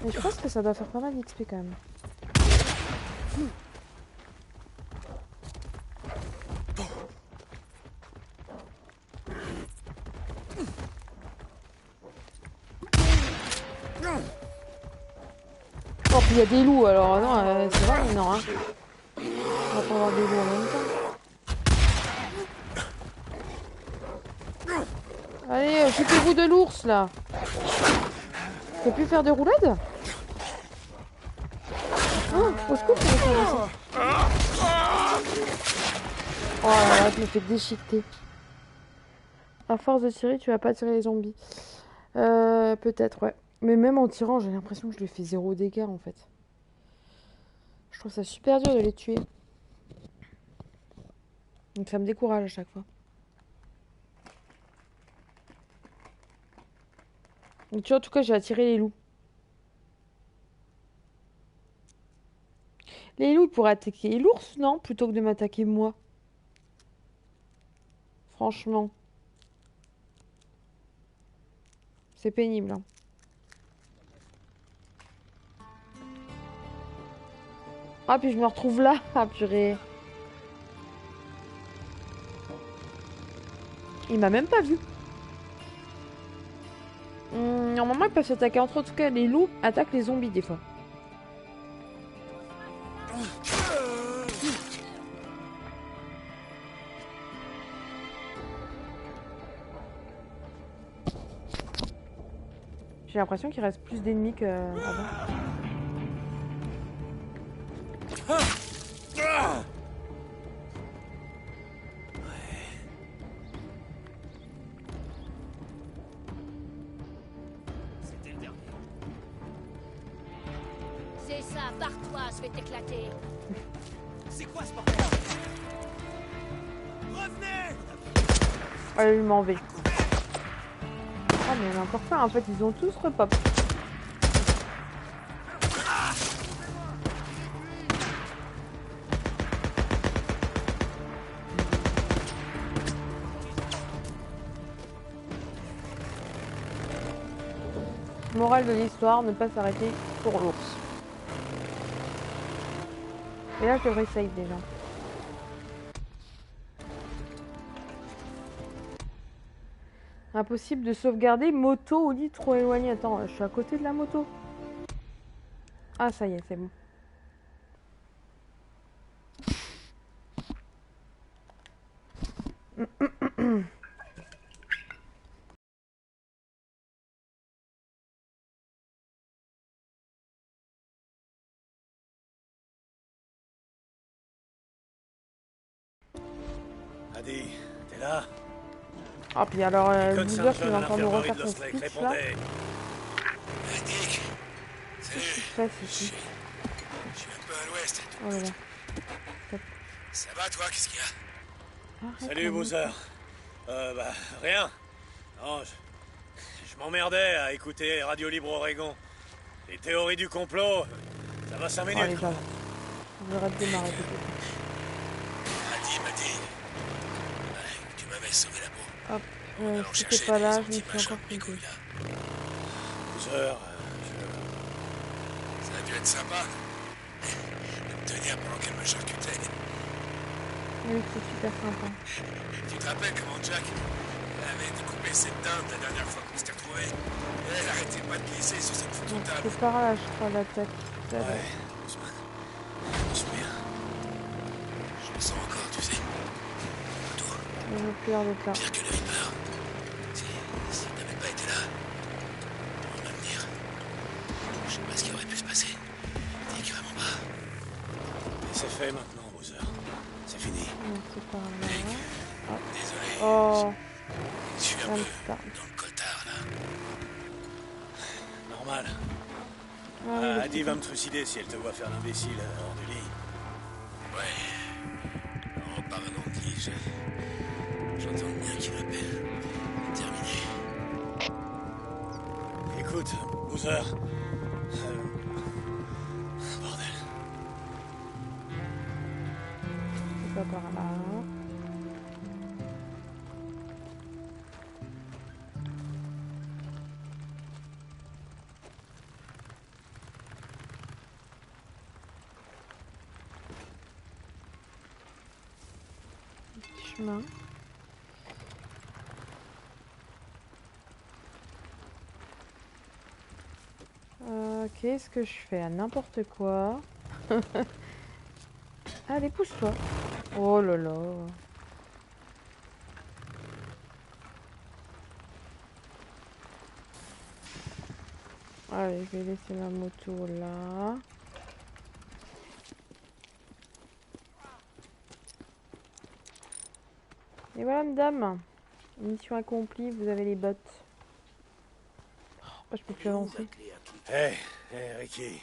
Mais je pense que ça doit faire pas mal d'XP quand même. Oh, puis il y a des loups alors. Non, c'est vrai, non. Hein. On va pas avoir des loups en même temps. Allez, occupez-vous de l'ours là. Tu peux plus faire de roulade? Oh, au secours, tu veux faire ça. Oh là là, je me fais déchiqueter. À force de tirer, tu vas pas tirer les zombies. Peut-être, ouais. Mais même en tirant, j'ai l'impression que je lui fais 0 dégâts en fait. Je trouve ça super dur de les tuer. Donc ça me décourage à chaque fois. Donc tu vois, en tout cas, j'ai attiré les loups. Les loups, ils pourraient attaquer l'ours, non? Plutôt que de m'attaquer moi. Franchement. C'est pénible. Hein. Ah, puis je me retrouve là. Ah, purée. Il m'a même pas vu. Normalement, ils peuvent s'attaquer entre eux. En tout cas, les loups attaquent les zombies des fois. J'ai l'impression qu'il reste plus d'ennemis qu'avant. C'était le dernier. C'est ça, barre-toi, je vais t'éclater. C'est quoi ce bordel? Revenez! Elle m'en veut. Ah mais n'importe quoi, en fait ils ont tous repop. Morale de l'histoire, ne pas s'arrêter pour l'ours. Et là, je devrais save déjà. Impossible de sauvegarder moto ou lit trop éloigné. Attends, je suis à côté de la moto. Ah, ça y est, c'est bon. Adi, t'es là? Ah, puis alors, Code Boozer qui Saint-John va à encore nous l'infirmerie refaire de son Lost Lake, speech là. répondez. Hey, Dick. Qu'est-ce Salut. qui se passe ici? Je suis un peu à l'ouest. Oh là là. Ça va, toi? Qu'est-ce qu'il y a? Arrête, Salut, la Boozer. Bah, rien. Non, je m'emmerdais à écouter Radio Libre Oregon. Les théories du complot, ça va 5 moto. minutes. Allez, j'arrête. J'arrête de m'arrêter. Adi m'a dit que tu m'avais sauvé la peau. Hop, Allons si chercher t'es pas là, des je me suis anti-machins encore de mes trompée. couilles, là. Boozer, Ça a dû être sympa. De me tenir pendant qu'elle me charcutait. Oui, c'est super sympa. Tu te rappelles comment Jack avait découpé cette dinde la dernière fois qu'on s'était retrouvés? Elle arrêtait pas de glisser sur cette foutue table. C'est par là, je crois, l'attaque. ouais, Ousmane. Je me souviens. Je le sens encore, tu sais. Tout. Je veux plus l'air d'être là. Pire que le Reaper. Si t'avais pas été là, mon avenir, je sais pas ce qui aurait pu se passer. Dis vraiment pas. Mais c'est fait maintenant, Boozer. C'est fini. Non, c'est par là. Hop. Désolé. Oh, Je suis un là, peu c'est tard. dans le cotard, là. Normal. Ah, oui, le Adi va me trucider si elle te voit faire l'imbécile hors du lit. Ouais. En parlant de tige, j'entends le mien qui m'appelle. Terminé. Écoute, Boozer. Bordel. c'est pas par là. Petit chemin. Qu'est-ce que je fais à n'importe quoi? Allez, pousse-toi. Oh là là. Allez, je vais laisser ma moto là. Et voilà, madame. Mission accomplie, vous avez les bottes. Oh, je peux plus avancer. Hé, Ricky.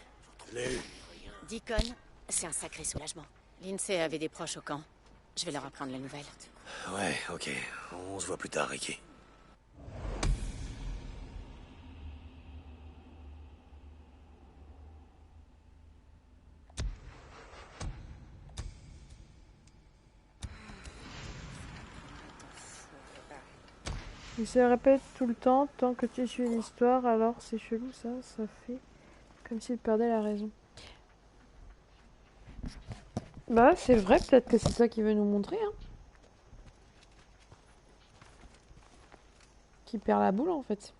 Je l'ai eu. Deacon, c'est un sacré soulagement. Lindsay avait des proches au camp. Je vais leur apprendre la nouvelle. Ouais, ok. On se voit plus tard, Ricky. Il se répète tout le temps, tant que tu suis l'histoire, alors c'est chelou ça, ça fait comme s'il perdait la raison. Bah c'est vrai, peut-être que c'est ça qu'il veut nous montrer, hein. Qu'il perd la boule en fait.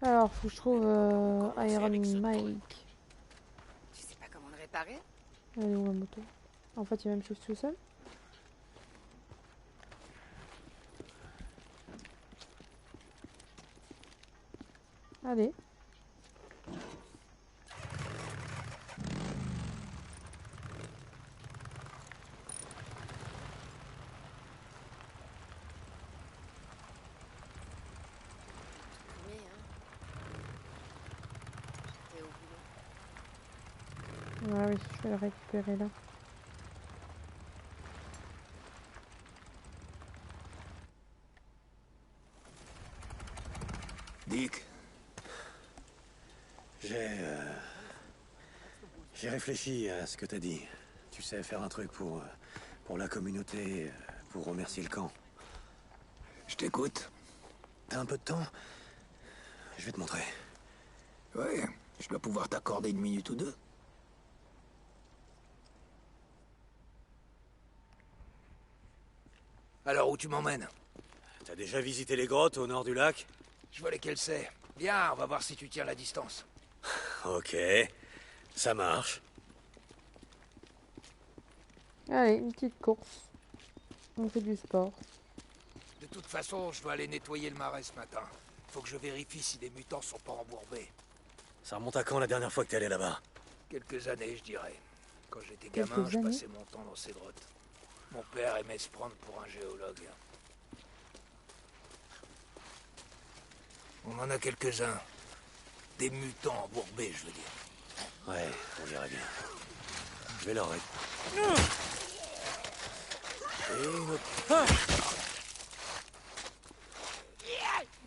Alors, faut que je trouve Iron Mike. Tu sais pas comment le réparer? Elle est où la moto? En fait, il va me suivre tout seul. Allez. Oui, hein. J'étais au boulot. Ah oui, je vais le récupérer là. Dick, J'ai réfléchi à ce que t'as dit. Tu sais, faire un truc pour pour la communauté, pour remercier le camp. Je t'écoute. T'as un peu de temps? Je vais te montrer. Ouais, je dois pouvoir t'accorder une minute ou deux. Alors, où tu m'emmènes? T'as déjà visité les grottes au nord du lac? Je vois lesquelles c'est. Viens, on va voir si tu tiens la distance. Ok, ça marche. Allez, une petite course. On fait du sport. De toute façon, je dois aller nettoyer le marais ce matin. Faut que je vérifie si des mutants sont pas embourbés. Ça remonte à quand la dernière fois que t'es allé là-bas? Quelques années, je dirais. Quand j'étais Quelques gamin, je années passais mon temps dans ces grottes. Mon père aimait se prendre pour un géologue. On en a quelques-uns. Des mutants embourbés, je veux dire. Ouais, on dirait bien. Je vais leur aider. Et une autre.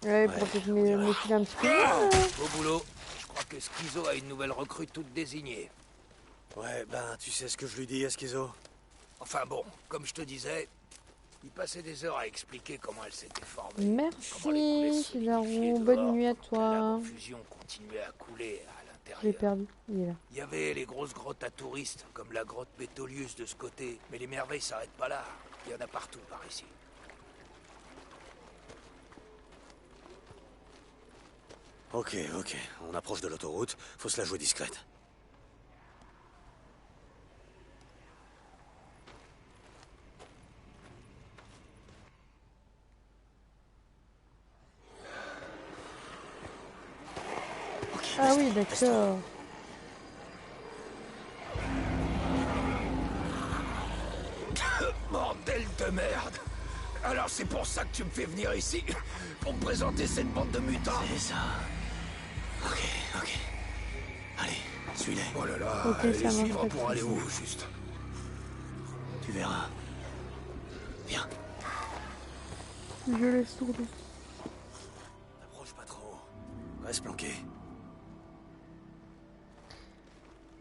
Ouais, pour peut-être me filer un petit peu. Beau boulot. Je crois que Schizo a une nouvelle recrue toute désignée. Ouais, ben, tu sais ce que je lui dis à Schizo? Enfin bon, comme je te disais, il passait des heures à expliquer comment elle s'était formée. Comment les coulées Merci, solidifiées Chidarou. dehors, Bonne nuit à La toi. fusion continuait à couler à Je l'ai l'intérieur. perdu. Il est là. Il y avait les grosses grottes à touristes, comme la grotte Bétolius de ce côté. Mais les merveilles s'arrêtent pas là. Il y en a partout par ici. Ok, ok. On approche de l'autoroute. Faut se la jouer discrète. Ah oui, d'accord. Bordel de merde! Alors c'est pour ça que tu me fais venir ici? Pour me présenter cette bande de mutants? C'est ça. Ok, ok. Allez, suis-les. Oh là là, Ok, ça les marche suivre pas pour de aller où, juste? Tu verras. Viens. Je laisse tourner. T'approches pas trop. Reste planqué.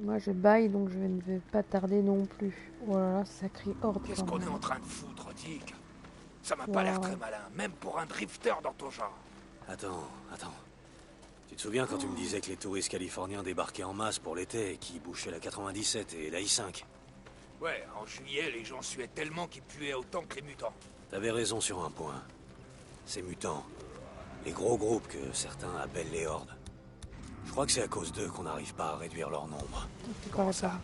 Moi, je baille, donc je ne vais pas tarder non plus. Oh là là, sacré horde. Qu'est-ce quand qu'on même. est en train de foutre, Dick? Ça m'a pas l'air Wow. très malin, même pour un drifter dans ton genre. Attends, attends. Tu te souviens quand tu me disais que les touristes californiens débarquaient en masse pour l'été et qui bouchaient la 97 et la I5? Ouais, en juillet, les gens suaient tellement qu'ils puaient autant que les mutants. T'avais raison sur un point. Ces mutants, les gros groupes que certains appellent les hordes. Je crois que c'est à cause d'eux qu'on n'arrive pas à réduire leur nombre. C'est pas ça.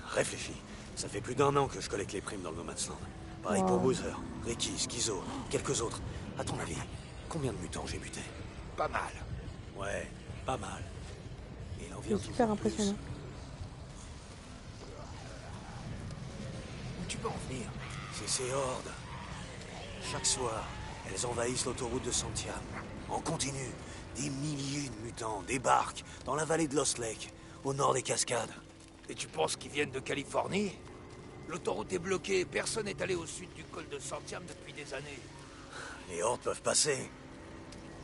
Réfléchis. Ça fait plus d'1 an que je collecte les primes dans le No Man's Land. Pareil pour Boozer, Ricky, Schizo, quelques autres. À ton avis, combien de mutants j'ai buté? Pas mal. Ouais, pas mal. Et il en vient C'est super toujours plus. impressionnant. Où tu peux en venir? C'est ces hordes. Chaque soir, elles envahissent l'autoroute de Santiam. En continu, des milliers de mutants débarquent dans la vallée de Lost Lake, au nord des cascades. Et tu penses qu'ils viennent de Californie? L'autoroute est bloquée, personne n'est allé au sud du col de Santiam depuis des années. Les hordes peuvent passer.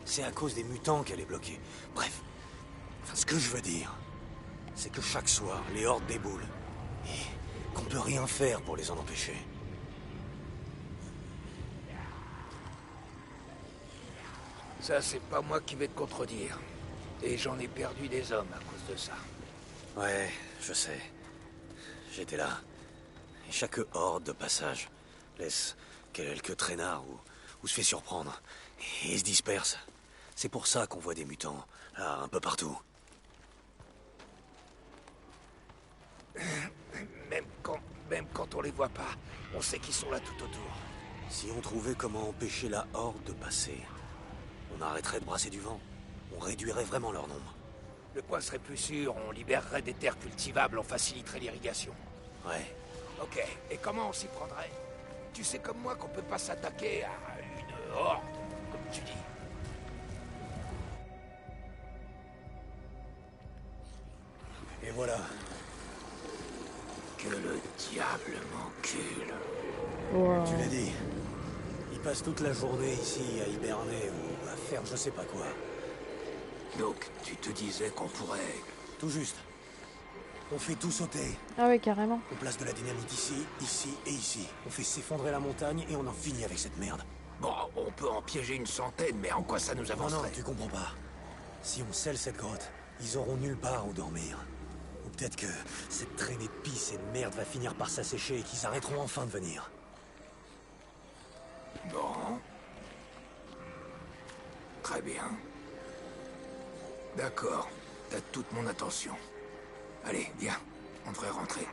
C'est à cause des mutants qu'elle est bloquée. Bref, ce que je veux dire, c'est que chaque soir, les hordes déboulent. Et qu'on peut rien faire pour les en empêcher. Ça, c'est pas moi qui vais te contredire. Et j'en ai perdu des hommes à cause de ça. Ouais, je sais. J'étais là. Et chaque horde de passage laisse quelques traînards ou se fait surprendre. Et se disperse. C'est pour ça qu'on voit des mutants, là, un peu partout. Même quand on les voit pas, on sait qu'ils sont là tout autour. Si on trouvait comment empêcher la horde de passer, on arrêterait de brasser du vent. On réduirait vraiment leur nombre. Le coin serait plus sûr, on libérerait des terres cultivables, on faciliterait l'irrigation. Ouais. Ok, et comment on s'y prendrait? Tu sais comme moi qu'on peut pas s'attaquer à une horde, comme tu dis. Et voilà. Que le diable m'encule. Wow. Tu l'as dit. Ils passent toute la journée ici à hiberner ou à faire je sais pas quoi. Donc, tu te disais qu'on pourrait... Tout juste. On fait tout sauter. Ah ouais, carrément. On place de la dynamite ici, ici et ici. On fait s'effondrer la montagne et on en finit avec cette merde. Bon, on peut en piéger une centaine, mais en quoi ça nous Non, avancerait? non, tu comprends pas. Si on scelle cette grotte, ils auront nulle part où dormir. Ou peut-être que cette traînée de pisse et de merde va finir par s'assécher et qu'ils arrêteront enfin de venir. Bon. Très bien. D'accord. T'as toute mon attention. Allez, viens. On devrait rentrer.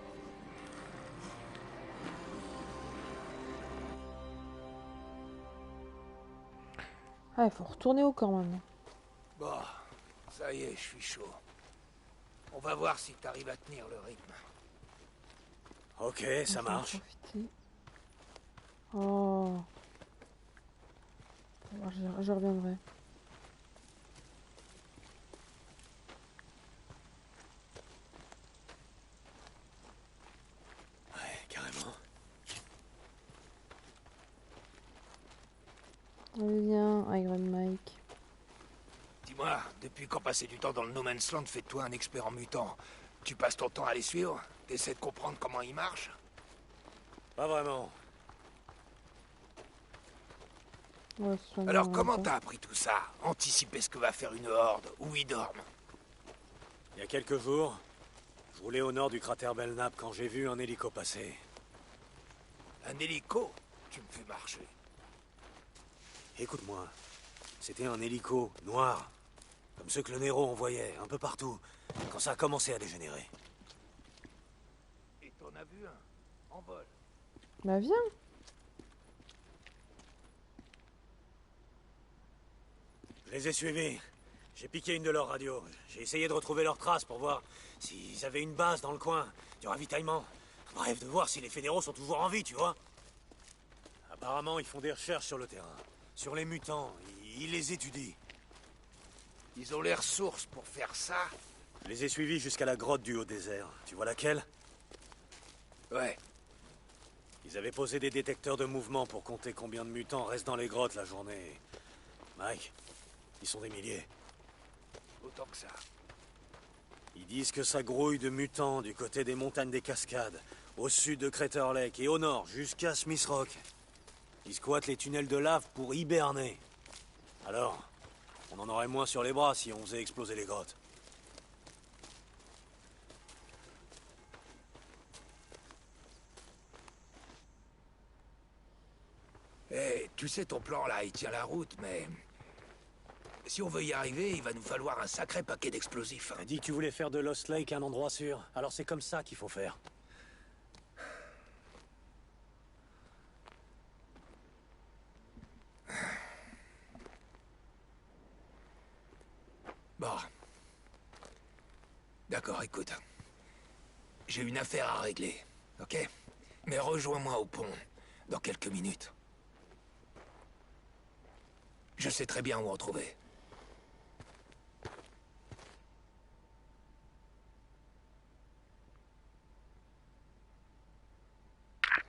Ah, il faut retourner au camp maintenant. Bon, ça y est, je suis chaud. On va voir si t'arrives à tenir le rythme. Ok, ça marche. Profiter. Oh. Alors, je reviendrai. Ouais, carrément. Allez, viens, Iron Mike. Dis-moi, depuis quand passer du temps dans le No Man's Land fait de toi un expert en mutant? Tu passes ton temps à les suivre? T'essaies de comprendre comment ils marchent? Pas vraiment. Ouais, Alors comment t'as appris tout ça? Anticiper ce que va faire une horde? Où ils dorment? Il y a quelques jours, je roulais au nord du cratère Belknap quand j'ai vu un hélico passer. Un hélico? Tu me fais marcher. Écoute-moi, c'était un hélico noir, comme ceux que le Nero envoyait un peu partout, quand ça a commencé à dégénérer. Et t'en as vu un? En vol? Bah viens. Je les ai suivis. J'ai piqué une de leurs radios. J'ai essayé de retrouver leurs traces pour voir s'ils avaient une base dans le coin, du ravitaillement. Bref, de voir si les fédéraux sont toujours en vie, tu vois. Apparemment, ils font des recherches sur le terrain. Sur les mutants, ils les étudient. Ils ont les ressources pour faire ça? Je les ai suivis jusqu'à la grotte du Haut-Désert. Tu vois laquelle? Ouais. Ils avaient posé des détecteurs de mouvement pour compter combien de mutants restent dans les grottes la journée. Mike, ils sont des milliers. Autant que ça. Ils disent que ça grouille de mutants du côté des montagnes des Cascades, au sud de Crater Lake et au nord jusqu'à Smith Rock. Ils squattent les tunnels de lave pour hiberner. Alors, on en aurait moins sur les bras si on faisait exploser les grottes. Eh, tu sais, ton plan là, il tient la route, mais... Si on veut y arriver, il va nous falloir un sacré paquet d'explosifs. T'as dit que tu voulais faire de Lost Lake un endroit sûr. Alors c'est comme ça qu'il faut faire. Bon. D'accord, écoute. J'ai une affaire à régler, ok? Mais rejoins-moi au pont, dans quelques minutes. Je sais très bien où en trouver.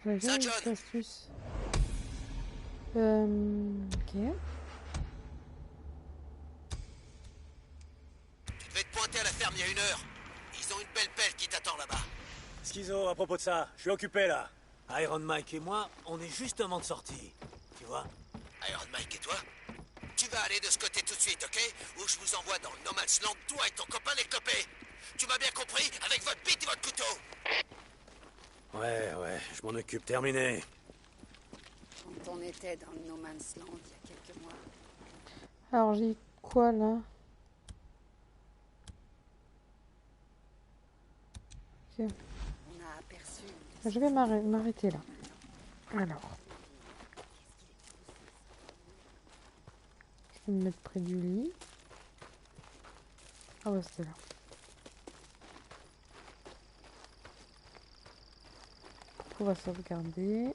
J'avais jamais John. cette astuce. Ok. Tu devais te pointer à la ferme il y a 1 heure. Ils ont une belle pelle qui t'attend là-bas. Schizo, à propos de ça, je suis occupé là. Iron Mike et moi, on est justement de sortie. Tu vois? Iron Mike et toi? Tu vas aller de ce côté tout de suite, ok? Ou je vous envoie dans le No Man's Land, toi et ton copain les clopés. Tu m'as bien compris? Avec votre bite et votre couteau. Ouais, je m'en occupe, terminé. Quand on était dans le No Man's Land il y a quelques mois. Alors j'ai quoi là? Ok. On a aperçu. Je vais m'arrêter là. Alors. Je vais me mettre près du lit. Ah ouais, c'était là. On va sauvegarder.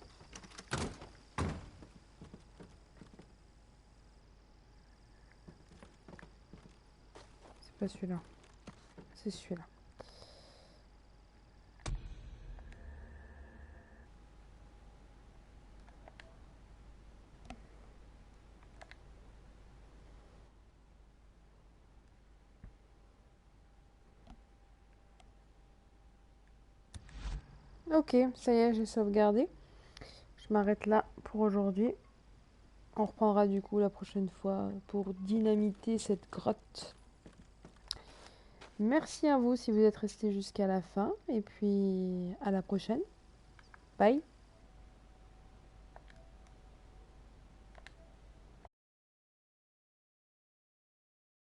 C'est pas celui-là. C'est celui-là. Ok, ça y est, j'ai sauvegardé. Je m'arrête là pour aujourd'hui. On reprendra du coup la prochaine fois pour dynamiter cette grotte. Merci à vous si vous êtes restés jusqu'à la fin. Et puis à la prochaine. Bye.